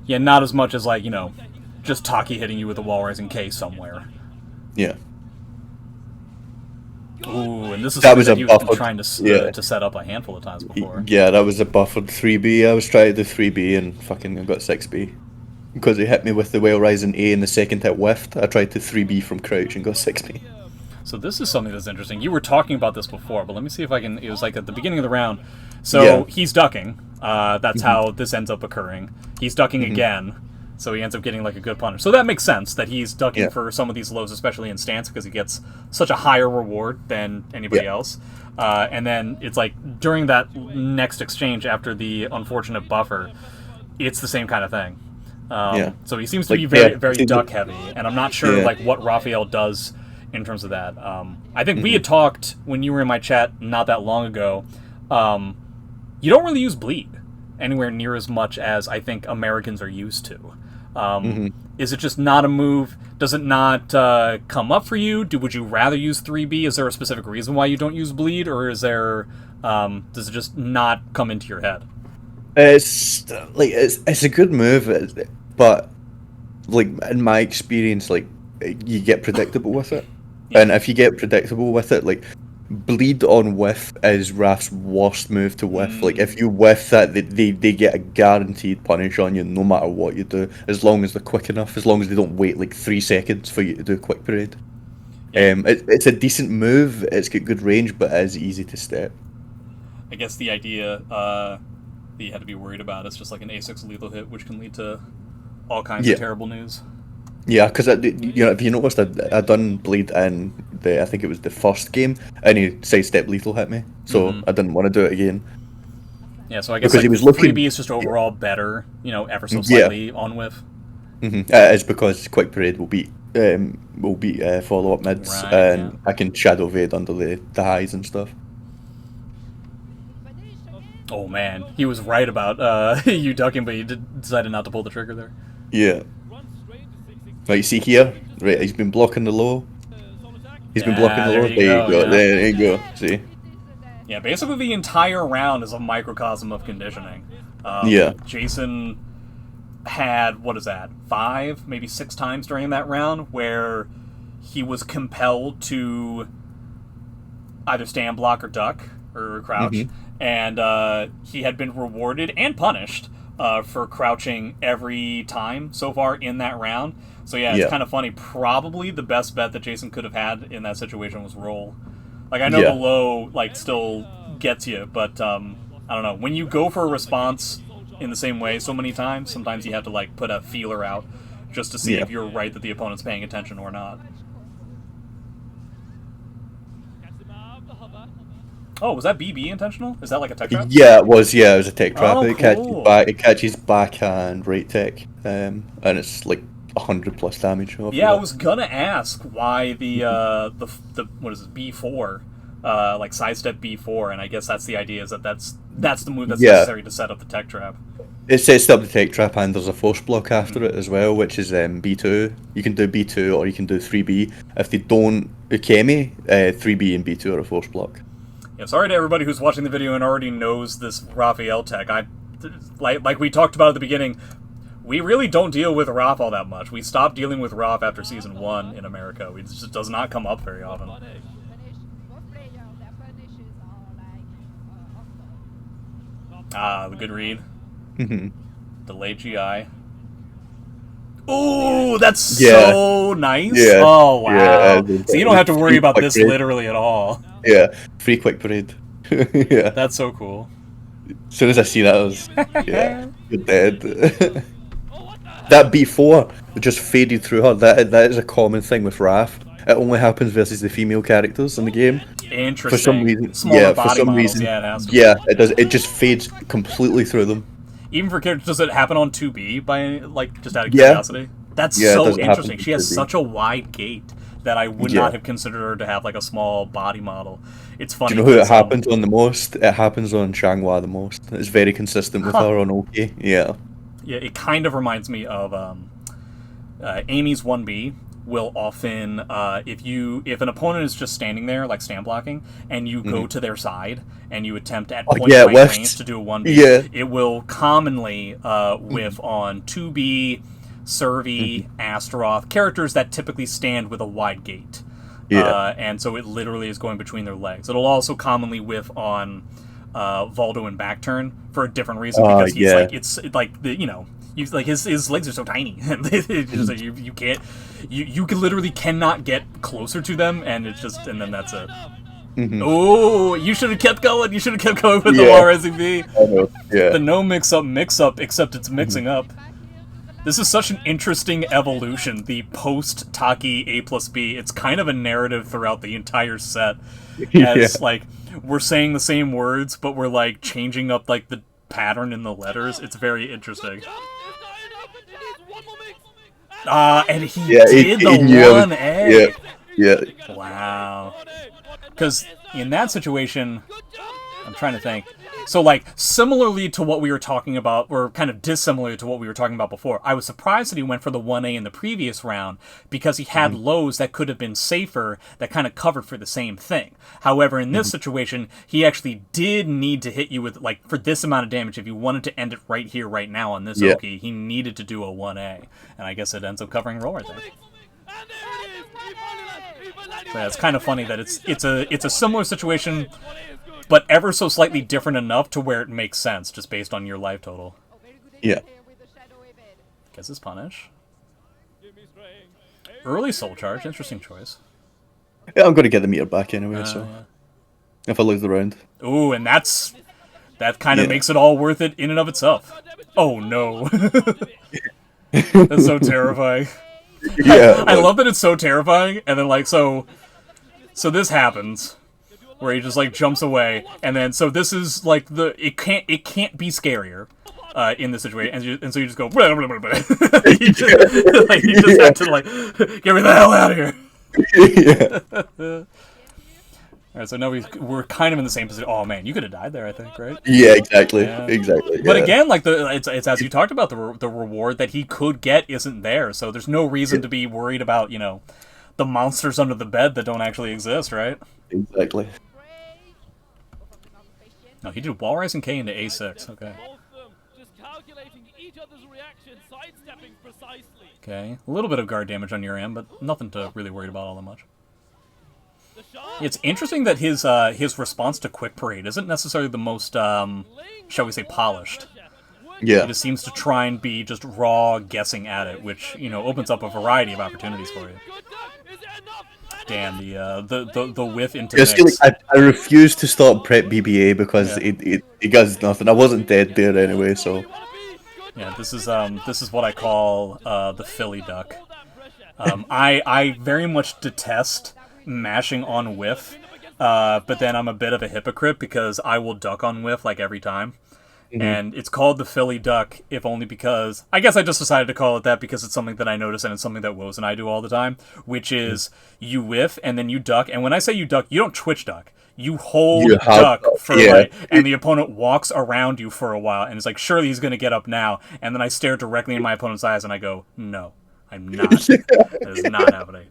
Yeah, not as much as like, just Taki hitting you with a wall rising K somewhere. Yeah. Ooh, and this is something that you've been trying to set up a handful of times before. Yeah, that was a buffered 3B. I was trying to do 3B and fucking I got 6B. Because he hit me with the Whale Rising A and the second hit whiffed, I tried to 3B from crouch and got 6B. So this is something that's interesting. You were talking about this before, but let me see if I can... It was like at the beginning of the round. So he's ducking. That's how this ends up occurring. He's ducking again. So he ends up getting like a good punish. So that makes sense that he's ducking for some of these lows, especially in stance, because he gets such a higher reward than anybody else. And then it's like during that next exchange after the unfortunate buffer, it's the same kind of thing. So he seems to be very duck heavy, and I'm not sure like what Raphael does in terms of that. I think we had talked when you were in my chat not that long ago. You don't really use bleed anywhere near as much as I think Americans are used to. Is it just not a move? Does it not come up for you? Would you rather use 3B? Is there a specific reason why you don't use bleed, or is there does it just not come into your head? It's a good move, but like in my experience, like you get predictable with it, and if you get predictable with it, like bleed on whiff is Raf's worst move to whiff. Like if you whiff that, they get a guaranteed punish on you no matter what you do, as long as they're quick enough, as long as they don't wait like 3 seconds for you to do a quick parade. It's a decent move, it's got good range, but it is easy to step. I guess the idea that you had to be worried about is just like an A6 lethal hit, which can lead to all kinds of terrible news. Yeah, because if you noticed, I done bleed in I think it was the first game, and he sidestep lethal hit me, so I didn't want to do it again. Yeah, so I guess because he was 3B is just overall better, ever so slightly on whiff. It's because quick parade will beat will beat follow-up mids, Right, and yeah. I can shadow evade under the highs and stuff. Oh man, he was right about you ducking, but you decided not to pull the trigger there. Yeah. Run straight to 660. Right, you see here? Right, he's been blocking the low. Solo attack. He's been blocking the there low. you There you go, go. yeah. There you go. See? Yeah, basically the entire round is a microcosm of conditioning. Yeah. Jason had, what is that, 5, maybe 6 times during that round where he was compelled to either stand, block, or duck, or crouch, and he had been rewarded and punished for crouching every time so far in that round. So yeah, it's kind of funny. Probably the best bet that Jason could have had in that situation was roll. Like, I know the low, like, still gets you, but, I don't know. When you go for a response in the same way so many times, sometimes you have to, like, put a feeler out just to see if you're right that the opponent's paying attention or not. Oh, was that BB intentional? Is that, like, a tech trap? Yeah, it was. Yeah, it was a tech trap. Oh, It cool. catches backhand right tech, and it's like 100+ damage. Off Yeah, I of was gonna ask why the what is it, B4, like sidestep B4, and I guess that's the idea, is that's the move that's necessary to set up the tech trap. It sets up the tech trap, and there's a force block after it as well, which is B2. You can do B2 or you can do 3B. If they don't Ukemi, 3B and B2 are a force block. Yeah, sorry to everybody who's watching the video and already knows this Raphael tech. Like we talked about at the beginning, we really don't deal with Raph all that much. We stopped dealing with Raph after Season 1 in America. It just does not come up very often. Ah, the good read. Delayed GI. Ooh, that's so nice. Yeah. Oh, wow. Yeah, so you don't have to worry about this parade. literally at all. Yeah, free quick parade. Yeah. That's so cool. As soon as I see that, I was, you're dead. That B4 just faded through her. That is a common thing with Raph. It only happens versus the female characters in the game. Interesting. For some reason, Smaller for body some models, reason, yeah, it has to. it does. It just fades completely through them. Even for characters, does it happen on 2B by, like, just out of Yeah. curiosity? That's Yeah, it so doesn't happen interesting. on She has 2B. such a wide gait that I would not have considered her to have, like, a small body model. It's funny. Do you know who it happens on the most? It happens on Changhua the most. It's very consistent with her on OK. Yeah. Yeah, it kind of reminds me of Amy's 1B will often, if an opponent is just standing there, like stand blocking, and you go to their side and you attempt at point blank range to do a 1B, it will commonly whiff on 2B, Servi, Astaroth, characters that typically stand with a wide gait. And so it literally is going between their legs. It'll also commonly whiff on Voldo and Backturn for a different reason, because he's like, it's like the, like his legs are so tiny, and it's just like you can't, you literally cannot get closer to them, and it's just, and then that's it. Oh, you should have kept going. You should have kept going with the RSEB. I know. Yeah. The no mix up, except it's mixing up. This is such an interesting evolution, the post-Taki A+B. It's kind of a narrative throughout the entire set. As, like, we're saying the same words, but we're, like, changing up, like, the pattern in the letters. It's very interesting. And he did the 1A. Yeah. Wow. Because in that situation, I'm trying to think. So, like, similarly to what we were talking about, or kind of dissimilar to what we were talking about before, I was surprised that he went for the 1A in the previous round, because he had lows that could have been safer, that kind of covered for the same thing. However, in this situation, he actually did need to hit you with, like, for this amount of damage. If you wanted to end it right here, right now on this Oki, he needed to do a 1A. And I guess it ends up covering roll right there. So yeah, it's kind of funny that it's a similar situation, but ever so slightly different enough to where it makes sense, just based on your life total. Yeah. Guess it's punish. Early soul charge, interesting choice. Yeah, I'm going to get the meter back anyway, so if I lose the round. Ooh, and that kind of makes it all worth it in and of itself. Oh no. That's so terrifying. Yeah. I love that it's so terrifying, and then, like, so this happens, where he just, like, jumps away, and then, so this is, like, it can't be scarier. in this situation, and so you just go. Blah, blah, blah, blah. you just have to like get me the hell out of here. Yeah. All right, so now we're kind of in the same position. Oh man, you could have died there, I think, right? Yeah, exactly. Yeah. Exactly. But yeah. again, like it's as you talked about, the reward that he could get isn't there, so there's no reason to be worried about the monsters under the bed that don't actually exist, right? Exactly. No, he did Wall Rising K into A6. Okay. Just calculating each other's reaction, sidestepping precisely. Okay, a little bit of guard damage on your end, but nothing to really worry about all that much. It's interesting that his response to Quick Parade isn't necessarily the most, shall we say, polished. Yeah. He just seems to try and be just raw guessing at it, which opens up a variety of opportunities for you. Damn, the whiff into mix. I refuse to stop prep BBA because it does nothing. I wasn't dead there anyway, so. Yeah, this is what I call the Philly duck. I very much detest mashing on whiff, but then I'm a bit of a hypocrite because I will duck on whiff like every time. Mm-hmm. And it's called the Philly duck, if only because I guess I just decided to call it that because it's something that I notice and it's something that Woz and I do all the time, which is you whiff and then you duck, and when I say you duck, you don't twitch duck. You hold duck for and the opponent walks around you for a while, and it's like, surely he's going to get up now, and then I stare directly in my opponent's eyes and I go, no, I'm not. That is not happening.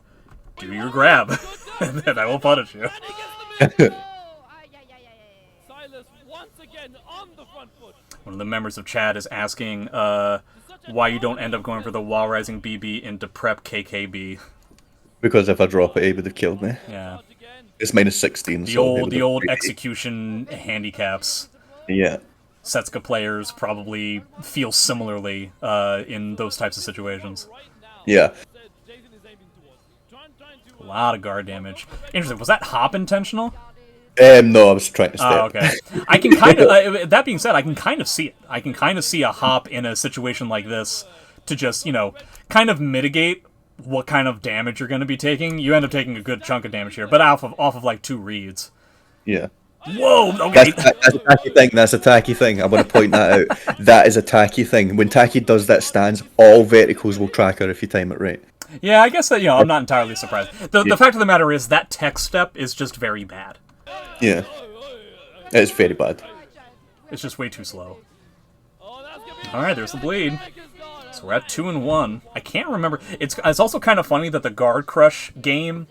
Do your grab, and then I will punish you. One of the members of chat is asking why you don't end up going for the Wall Rising BB into prep KKB. Because if I drop it, it would have killed me. Yeah. It's minus 16. The old execution handicaps. Yeah. Setsuka players probably feel similarly in those types of situations. Yeah. A lot of guard damage. Interesting. Was that hop intentional? No, I was trying to step. Oh, okay. I can kind of. That being said, I can kind of see it. I can kind of see a hop in a situation like this to just, kind of mitigate what kind of damage you're going to be taking. You end up taking a good chunk of damage here, but off of like 2 reads. Yeah. Whoa! Okay. That's a tacky thing. That's a tacky thing. I want to point that out. That is a tacky thing. When Tacky does that stance, all verticals will track her if you time it right. Yeah, I guess that I'm not entirely surprised. The fact of the matter is that tech step is just very bad. Yeah. It's very bad. It's just way too slow. Alright, there's the bleed. So we're at 2-1. I can't remember. It's also kind of funny that the guard crush game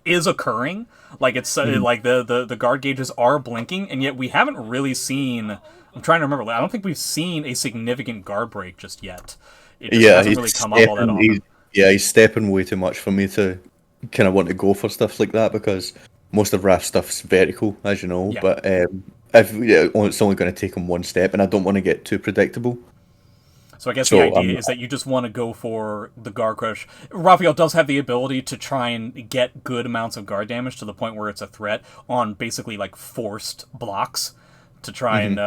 is occurring. Like it's like the guard gauges are blinking, and yet we haven't really seen. I'm trying to remember. I don't think we've seen a significant guard break just yet. It just hasn't really come up all that often. He's stepping way too much for me to kind of want to go for stuff like that because most of Raf's stuff's vertical, as you know. Yeah. But it's only going to take him one step, and I don't want to get too predictable. So I guess the idea is that you just want to go for the guard crush. Raphael does have the ability to try and get good amounts of guard damage to the point where it's a threat on basically like forced blocks to try and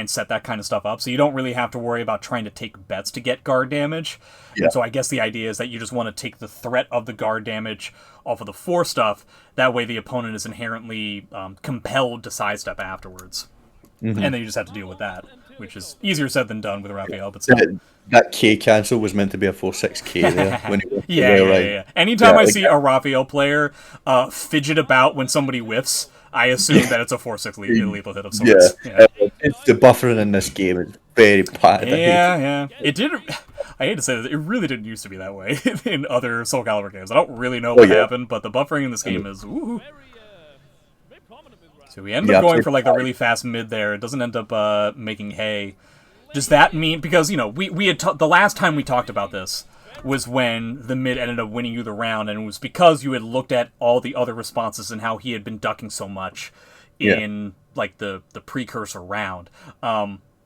set that kind of stuff up. So you don't really have to worry about trying to take bets to get guard damage. Yeah. And so I guess the idea is that you just want to take the threat of the guard damage off of the force stuff. That way the opponent is inherently compelled to sidestep afterwards. Mm-hmm. And then you just have to deal with that, which is easier said than done with Raphael. But still. That K cancel was meant to be a 4-6K there. When yeah. Anytime I see a Raphael player fidget about when somebody whiffs, I assume that it's a 4-6 lethal hit of sorts. Yeah. It's the buffering in this game is very bad. Yeah. It did. I hate to say this, it really didn't used to be that way in other Soul Calibur games. I don't really know what happened, but the buffering in this game is ooh. So we end up going for like the really fast mid there. It doesn't end up making hay. Does that mean, because we had the last time we talked about this was when the mid ended up winning you the round, and it was because you had looked at all the other responses and how he had been ducking so much in like the precursor round.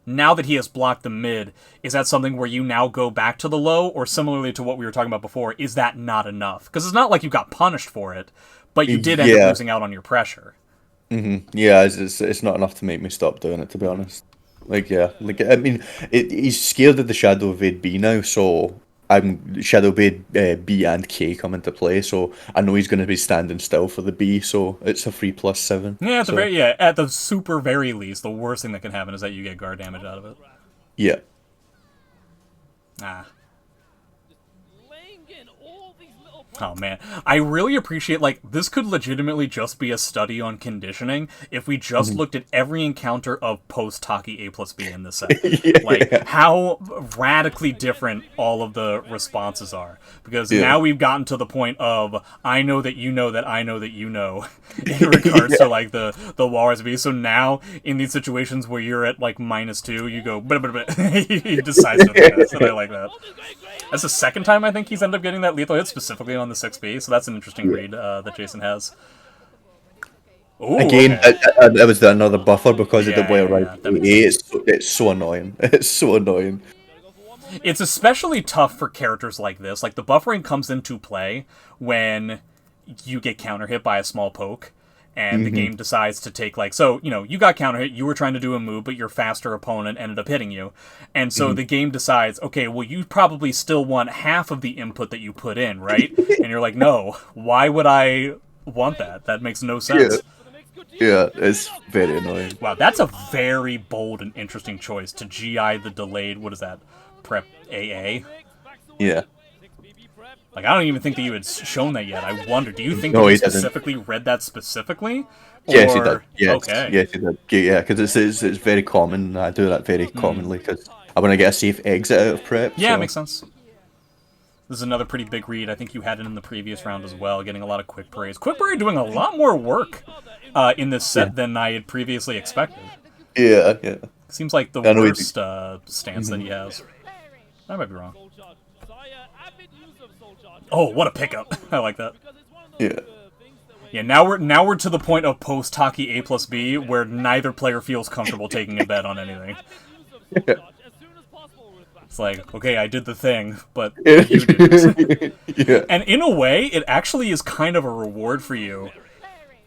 Now that he has blocked the mid, is that something where you now go back to the low, or similarly to what we were talking about before, is that not enough? Because it's not like you got punished for it, but you did end up losing out on your pressure. Mm-hmm. Yeah, it's not enough to make me stop doing it, to be honest. He's scared of the Shadow Evade B now, so Shadow Blade B and K come into play, so I know he's going to be standing still for the B, so it's a 3+7. Yeah, so, at the super very least, the worst thing that can happen is that you get guard damage out of it. yeah. Ah. Laying in all these little Oh man, I really appreciate, like, this could legitimately just be a study on conditioning if we just looked at every encounter of post-Taki A plus B in this set. Like, how radically different all of the responses are. Because now we've gotten to the point of, I know that you know that I know that you know, in regards to, like, the Walrus B. So now, in these situations where you're at, like, -2, you go, he decides to do this, and I like that. That's the second time I think he's ended up getting that lethal hit, specifically on the 6B, so that's an interesting read that Jason has. Ooh, Again, okay. it was another buffer because of the way around that makes sense. it's so annoying. It's so annoying. It's especially tough for characters like this. Like, the buffering comes into play when you get counter hit by a small poke, and the game decides to take, like, so, you know, you got counter hit, you were trying to do a move, but your faster opponent ended up hitting you. And so the game decides, okay, well, you probably still want half of the input that you put in, right? And you're like, no, why would I want that? That makes no sense. Yeah, it's very annoying. Wow, that's a very bold and interesting choice to GI the delayed, what is that, prep AA? Yeah. Like, I don't even think that you had shown that yet. I wonder, do you think No, that you he doesn't. specifically read that specifically? Yes, he did. Yes, Okay. yes, he did. Yeah, because it's very common. I do that very commonly because I want to get a safe exit out of prep. Yeah, so. it makes sense. This is another pretty big read. I think you had it in the previous round as well, getting a lot of Quick Parade. Quick Parade doing a lot more work in this set than I had previously expected. Yeah, yeah. Seems like the worst stance that he has. I might be wrong. Oh, what a pickup! I like that. Yeah. Yeah, now we're to the point of post Taki A plus B where neither player feels comfortable taking a bet on anything. It's like, okay, I did the thing, but you didn't. Yeah. And in a way, it actually is kind of a reward for you,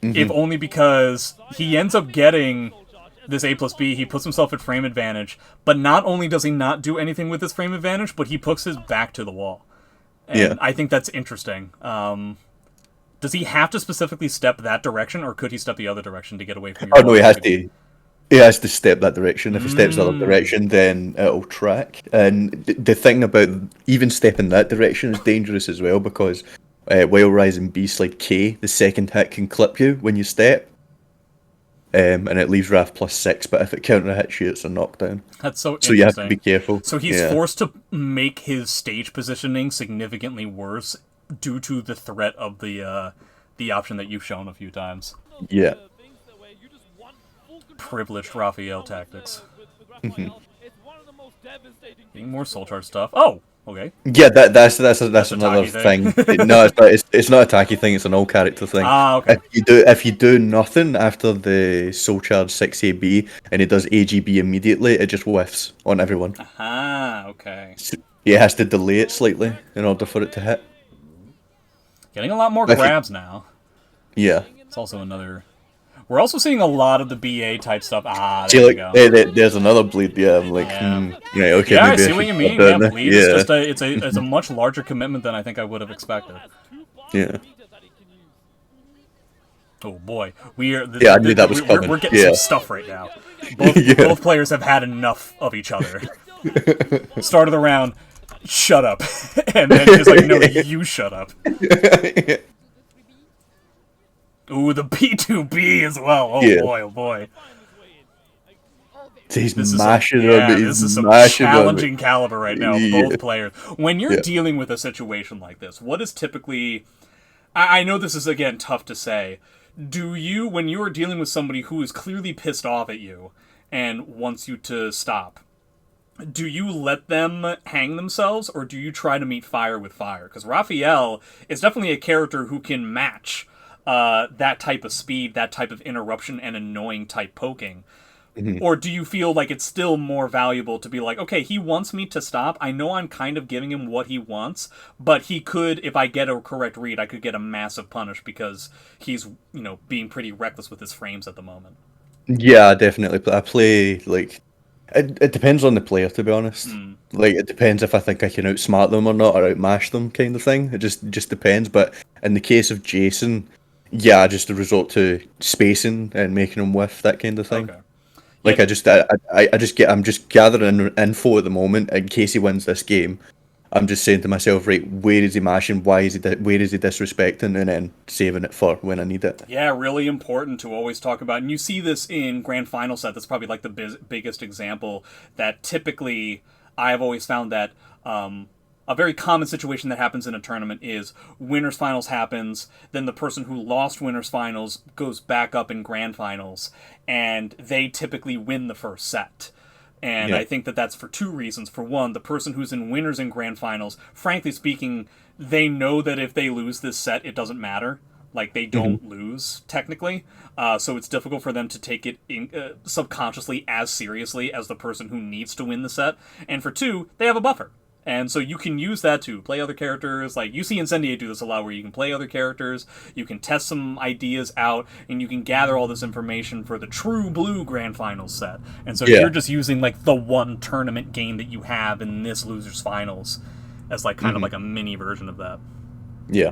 if only because he ends up getting this A plus B, he puts himself at frame advantage, but not only does he not do anything with his frame advantage, but he puts his back to the wall. And I think that's interesting. Does he have to specifically step that direction, or could he step the other direction to get away from your... Oh, no, he has to. He has to step that direction. If he steps the other direction, then it'll track. And the thing about even stepping that direction is dangerous as well, because while Rising Beast like K, the second hit can clip you when you step. And it leaves Wrath +6, but if it counter hits you, it's a knockdown. That's so interesting. So you have to be careful. So he's forced to make his stage positioning significantly worse due to the threat of the option that you've shown a few times. Yeah. Privileged Raphael tactics. Being more soul charge stuff. Oh, okay. Yeah, that's another thing. thing. No, it's not a tacky thing. It's an all character thing. Ah, okay. If you do nothing after the soul charge 6AB and it does AGB immediately, it just whiffs on everyone. Ah, okay. So it has to delay it slightly in order for it to hit. Getting a lot more grabs now. Yeah. It's also another... We're also seeing a lot of the BA type stuff. Ah, See, there like, you go. there's another bleed. Yeah, I'm like, yeah, okay. Yeah, I maybe see should what you stop mean. doing Yeah, it. bleed is just it's a much larger commitment than I think I would have expected. Yeah. Oh boy, we are. I knew that was coming. We're getting some stuff right now. Both players have had enough of each other. Start of the round, shut up, and then he's like, no, you shut up. Ooh, the P2B as well. Oh boy, oh boy. He's mashing on me. This is some mashing challenging caliber right now, both players. When you're Yeah. dealing with a situation like this, what is typically... I know this is, again, tough to say. Do you, when you are dealing with somebody who is clearly pissed off at you and wants you to stop, do you let them hang themselves, or do you try to meet fire with fire? Because Raphael is definitely a character who can match that type of speed, that type of interruption, and annoying type poking. Or do you feel like it's still more valuable to be like, okay, he wants me to stop. I know I'm kind of giving him what he wants, but he could, if I get a correct read, I could get a massive punish because he's, being pretty reckless with his frames at the moment. Yeah, definitely. I play like It depends on the player, to be honest. Like, it depends if I think I can outsmart them or not, or outmash them, kind of thing. It just depends. But in the case of Jason, yeah, I just resort to spacing and making him whiff, that kind of thing. Okay. Like, Yeah. I'm just gathering info at the moment in case he wins this game. I'm just saying to myself, right, where is he mashing? Where is he disrespecting? And then saving it for when I need it. Yeah, really important to always talk about. And you see this in Grand Final set. That's probably like the biggest example that typically I've always found that a very common situation that happens in a tournament is winners finals happens, then the person who lost winners finals goes back up in grand finals, and they typically win the first set. And Yeah. I think that that's for two reasons. For one, the person who's in winners in grand finals, frankly speaking, they know that if they lose this set, it doesn't matter. Like, they don't lose, technically. So it's difficult for them to take it subconsciously as seriously as the person who needs to win the set. And for two, they have a buffer. And so you can use that to play other characters. Like, you see Incendiate do this a lot, where you can play other characters, you can test some ideas out, and you can gather all this information for the true blue grand finals set. And so you're just using, like, the one tournament game that you have in this loser's finals as, like, kind of like a mini version of that. Yeah.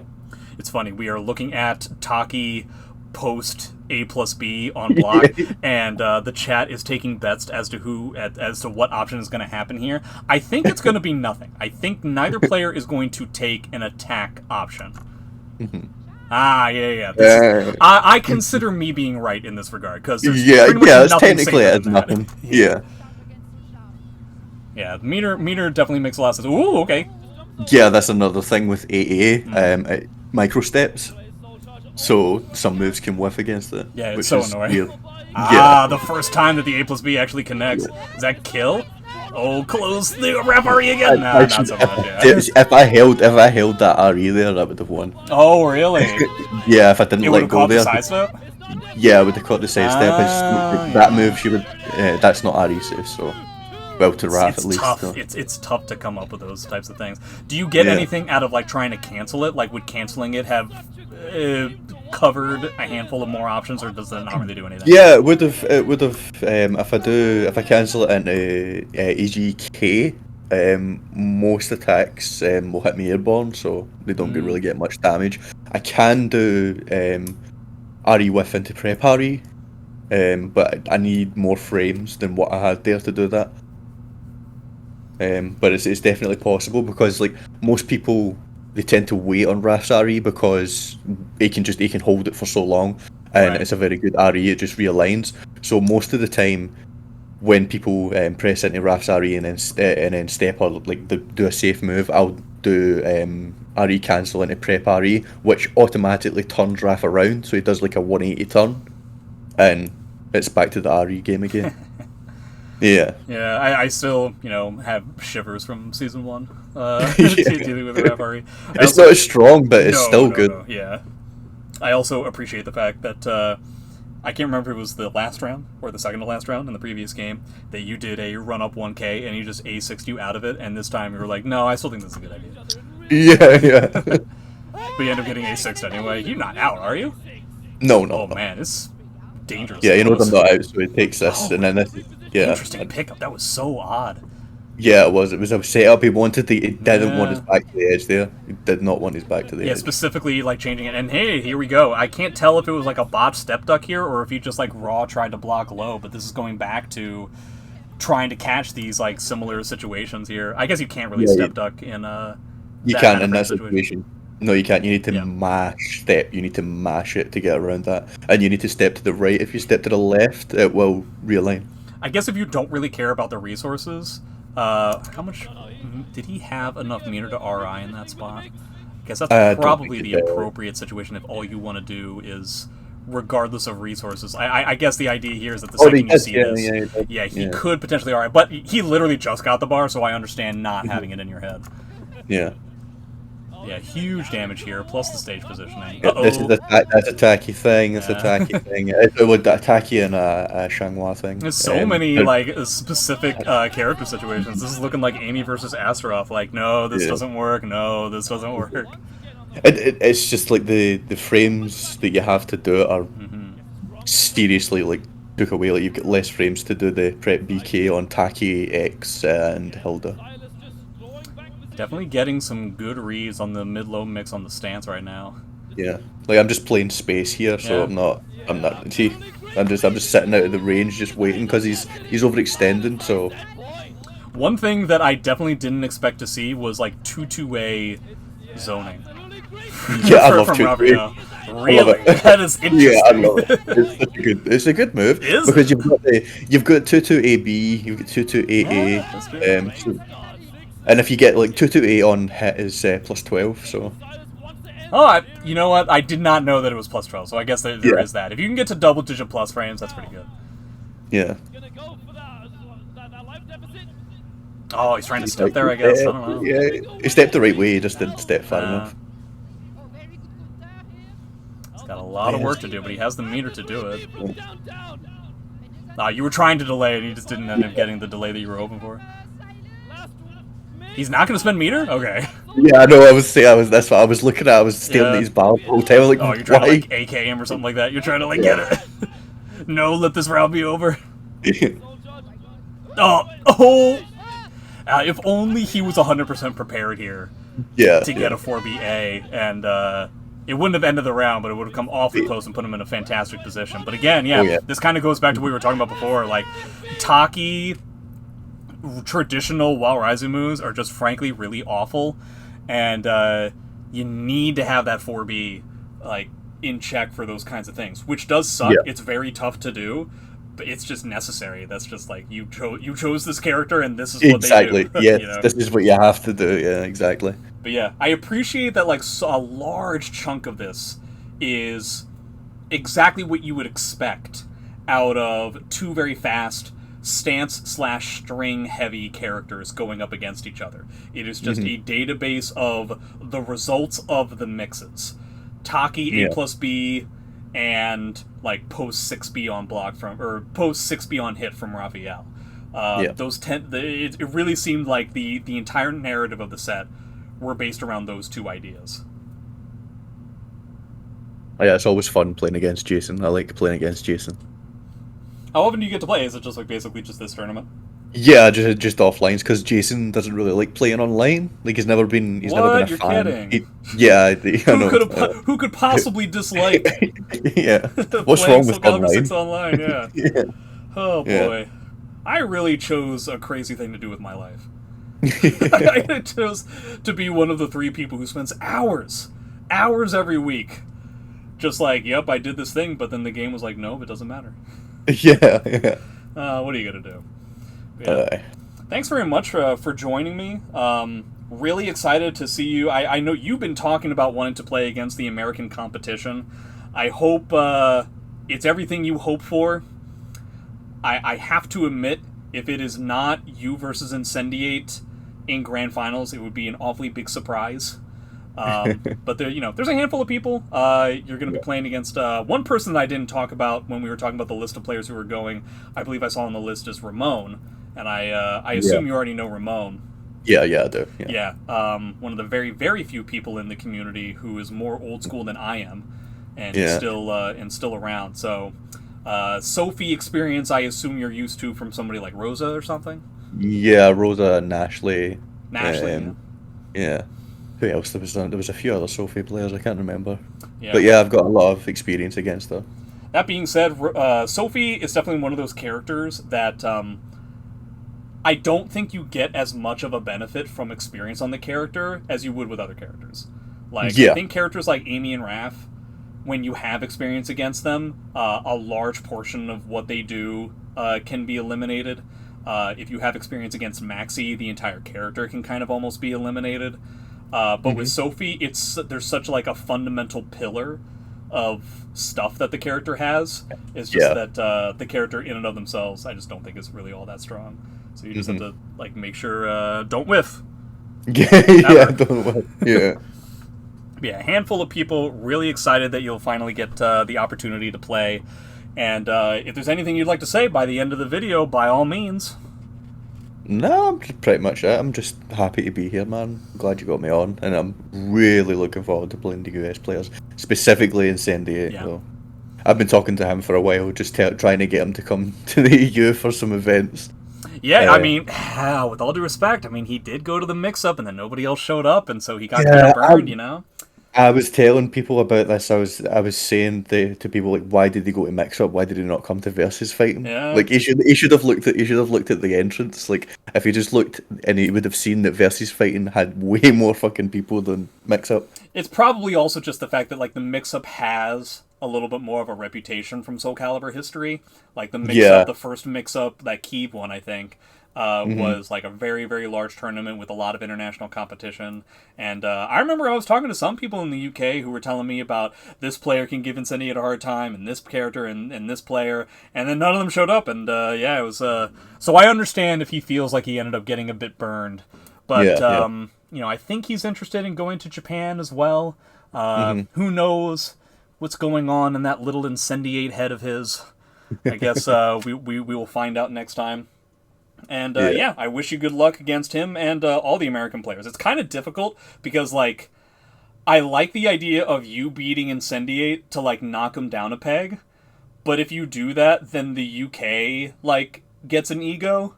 It's funny, we are looking at Taki post A plus B on block, and the chat is taking bets as to what option is going to happen here. I think it's going to be nothing. I think neither player is going to take an attack option. Yeah. I consider me being right in this regard, because there's pretty much it's nothing technically safer it's than that. nothing. Yeah. Yeah, meter definitely makes a lot of sense. Ooh, okay. Yeah, that's another thing with AA. Micro steps. So some moves can whiff against it. Yeah, it's which so is annoying. weird. The first time that the A plus B actually connects. Is that kill? Oh, close the referee again. Nah, not so much. Yeah. If I held that RE there, I would have won. Oh, really? Yeah, if I didn't It would let have go caught the there. sidestep? Yeah, I would have caught the sidestep. That move, she would. That's not RE safe, so. Well, to Raph It's at least. tough. So. It's tough to come up with those types of things. Do you get anything out of, like, trying to cancel it? Like, would canceling it have covered a handful of more options, or does that not really do anything? Yeah, it would have. If I cancel it into EGK, most attacks will hit me airborne, so they don't really get much damage. I can do RE whiff into prep RE, but I need more frames than what I had there to do that. But it's definitely possible, because like most people, they tend to wait on Raf's RE because he can hold it for so long, and it's a very good RE. It just realigns. So most of the time, when people press into Raf's RE and then step or like do a safe move, I'll do RE cancel into prep RE, which automatically turns Raf around, so he does like a 180 turn, and it's back to the RE game again. Yeah. Yeah, I still, have shivers from season 1. Dealing with Raf RE. It's not as strong, but it's still good. No, yeah. I also appreciate the fact that I can't remember if it was the last round or the second to last round in the previous game that you did a run up 1K and you just A6'd you out of it, and this time you were like, no, I still think this is a good idea. Yeah. But you end up getting A6'd anyway. You're not out, are you? No. Oh man, it's dangerous. Yeah, I'm not out, so it takes this, and then this. Yeah. Interesting pickup. That was so odd. Yeah, it was. It was a setup. He didn't want his back to the edge there. He did not want his back to the edge. Yeah, specifically like changing it. And hey, here we go. I can't tell if it was like a botched step duck here or if he just like raw tried to block low. But this is going back to trying to catch these like similar situations here. I guess you can't really step duck in You can't in that situation. No, you can't. You need to mash step. You need to mash it to get around that, and you need to step to the right. If you step to the left, it will realign. I guess if you don't really care about the resources, how much did he have enough meter to RI in that spot? I guess that's probably the appropriate situation if all you want to do is, regardless of resources. I guess the idea here is that the second you see this, he could potentially RI, but he literally just got the bar, so I understand not having it in your head. Yeah. Yeah, huge damage here, plus the stage positioning. This is that's a tacky thing. It's a tacky thing. It would a tacky and a Shanghua thing. There's so many like specific character situations. This is looking like Amy versus Astaroth. Like, no, this doesn't work. No, this doesn't work. It's just like the frames that you have to do it are seriously like took away. Like you've got less frames to do the prep BK on Taki, X, and Hilda. SSylus just clawing back position. Definitely getting some good reads on the mid-low mix on the stance right now. Yeah, like I'm just playing space here, so Yeah. I'm not. See, I'm just sitting out of the range, just waiting because he's overextending. So One thing that I definitely didn't expect to see was like 2-2A zoning. yeah, I love from 2-2. Raphael. I love Really? it. That is interesting. Yeah, I love it. It's such a good. It's a good move Is because you've got 2-2-AB, you've got 2-2-AA, Yeah, that's good. and if you get like 2-2-A on hit is plus 12. So Oh, you know what? I did not know that it was plus 12, so I guess there Yeah. is that. If you can get to double-digit plus frames, that's pretty good. yeah. Gonna go for that life deficit. Oh, he's trying to step there, I guess. I don't know. Yeah, he stepped the right way, he just didn't step far enough. Oh, very good counter here. He's got a lot of work to do, but he has the meter to do it. Down. You were trying to delay, and you just didn't end up getting the delay that you were hoping for. Last one. He's not going to spend meter? Okay. Yeah, I know. That's what I was looking at. I was staring Yeah. at his barrel the whole time. I was like, Oh, you're trying why? to, like, AK him or something like that? You're trying to, like, get it? No, let this round be over. Oh! If only he was 100% prepared here yeah, to get a 4BA, and it wouldn't have ended the round, but it would have come awfully close and put him in a fantastic position. But again, Oh, yeah. this kind of goes back to what we were talking about before. Like, Taki traditional Walraizu moves are just frankly really awful, and you need to have that 4B like in check for those kinds of things, which does suck. Yeah. It's very tough to do, but it's just necessary. That's just like you chose this character, and this is exactly. what they do. Yeah, You know? this is what you have to do. Yeah, exactly. But yeah, I appreciate that like a large chunk of this is exactly what you would expect out of two very fast stance/string heavy characters going up against each other. It is just a database of the results of the mixes. Taki A plus B and like post 6B on block from, or post 6B on hit from Raphael. Those it really seemed like the entire narrative of the set were based around those two ideas. Oh, yeah, it's always fun playing against Jason. I like playing against Jason. How often do you get to play? Is it just like basically just this tournament? Yeah, just offlines because Jason doesn't really like playing online. Like he's never been a You're fan. kidding. I know. Who could possibly dislike yeah. What's playing wrong with Soul Calibur online? 6 online? Yeah. Yeah. Oh Yeah. boy, I really chose a crazy thing to do with my life. I chose to be one of the 3 people who spends hours every week, just like, yep, I did this thing, but then the game was like, no, it doesn't matter. yeah. What are you gonna do? Yeah. Thanks very much for joining me. Really excited to see you. I know you've been talking about wanting to play against the American competition. I hope it's everything you hope for. I have to admit, if it is not you versus Incendiate in Grand Finals, it would be an awfully big surprise. But there's a handful of people. You're going to be playing against one person that I didn't talk about when we were talking about the list of players who were going. I believe I saw on the list is Ramon, and I assume you already know Ramon. Yeah, I do. Yeah, one of the very, very few people in the community who is more old school than I am, and is still around. So, Sophie experience, I assume you're used to from somebody like Rosa or something. Yeah, Rosa and Ashley. Ashley. Yeah. Who else? There was a few other Sophie players. I can't remember. Yeah. But yeah, I've got a lot of experience against her. That being said, Sophie is definitely one of those characters that I don't think you get as much of a benefit from experience on the character as you would with other characters. Like, I think characters like Amy and Raph, when you have experience against them, a large portion of what they do can be eliminated. If you have experience against Maxi, the entire character can kind of almost be eliminated. But with Sophie, there's such like a fundamental pillar of stuff that the character has. It's just that the character in and of themselves, I just don't think is really all that strong. So you just have to like make sure don't whiff. Don't whiff. Yeah. Yeah, a handful of people really excited that you'll finally get the opportunity to play. And if there's anything you'd like to say by the end of the video, by all means. No, I'm just pretty much it. I'm just happy to be here, man. I'm glad you got me on, and I'm really looking forward to playing the US players, specifically Incendiate. Yeah. Though. I've been talking to him for a while, just trying to get him to come to the EU for some events. Yeah, I mean, with all due respect, I mean, he did go to the mix-up, and then nobody else showed up, and so he got kind of burned, you know? I was telling people about this. I was saying to people like, why did they go to mix up? Why did he not come to versus fighting? Yeah. Like he should have looked at the entrance. Like if he just looked and he would have seen that versus fighting had way more fucking people than mix up. It's probably also just the fact that like the mix-up has a little bit more of a reputation from Soul Calibur history. Like the mix-up, the first mix-up, that Keep one, I think. Was like a very, very large tournament with a lot of international competition. And I remember I was talking to some people in the UK who were telling me about this player can give Incendiate a hard time, and this character, and this player, and then none of them showed up. And yeah, it was... So I understand if he feels like he ended up getting a bit burned. But, you know, I think he's interested in going to Japan as well. Who knows what's going on in that little Incendiate head of his. I guess we will find out next time. And yeah, I wish you good luck against him and all the American players. It's kind of difficult because, like, I like the idea of you beating Incendiate to, like, knock him down a peg. But if you do that, then the UK, like, gets an ego.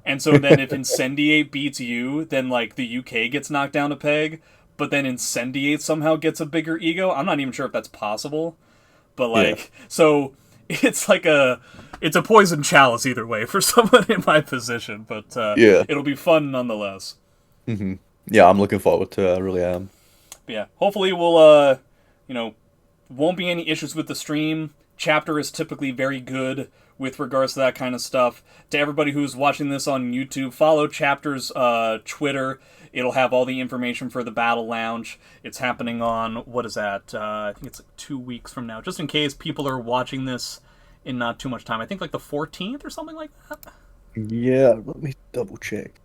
And so then if Incendiate beats you, then, like, the UK gets knocked down a peg. But then Incendiate somehow gets a bigger ego. I'm not even sure if that's possible. But, like, so it's like it's a poison chalice either way for someone in my position, but it'll be fun nonetheless. Yeah, I'm looking forward to it. I really am. But yeah, hopefully we'll, you know, won't be any issues with the stream. Chapter is typically very good with regards to that kind of stuff. To everybody who's watching this on YouTube, follow Chapter's Twitter. It'll have all the information for the Battle Lounge. It's happening on, what is that? I think it's like 2 weeks from now, just in case people are watching this in not too much time. I think like the 14th or something like that. Yeah, let me double check.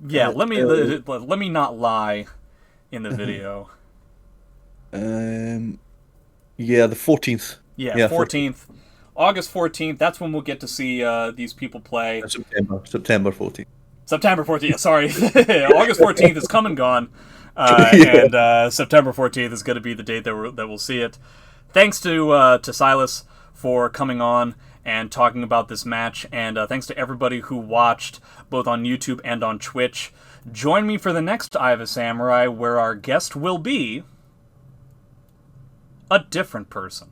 Yeah, let me not lie in the video. Yeah, the 14th. Yeah, 14th. August 14th, that's when we'll get to see these people play. September 14th. September 14th, yeah, sorry. August 14th is come and gone. And September 14th is going to be the date that we'll see it. Thanks to SSylus for coming on and talking about this match, and thanks to everybody who watched both on YouTube and on Twitch. Join me for the next Eye of a Samurai, where our guest will be a different person.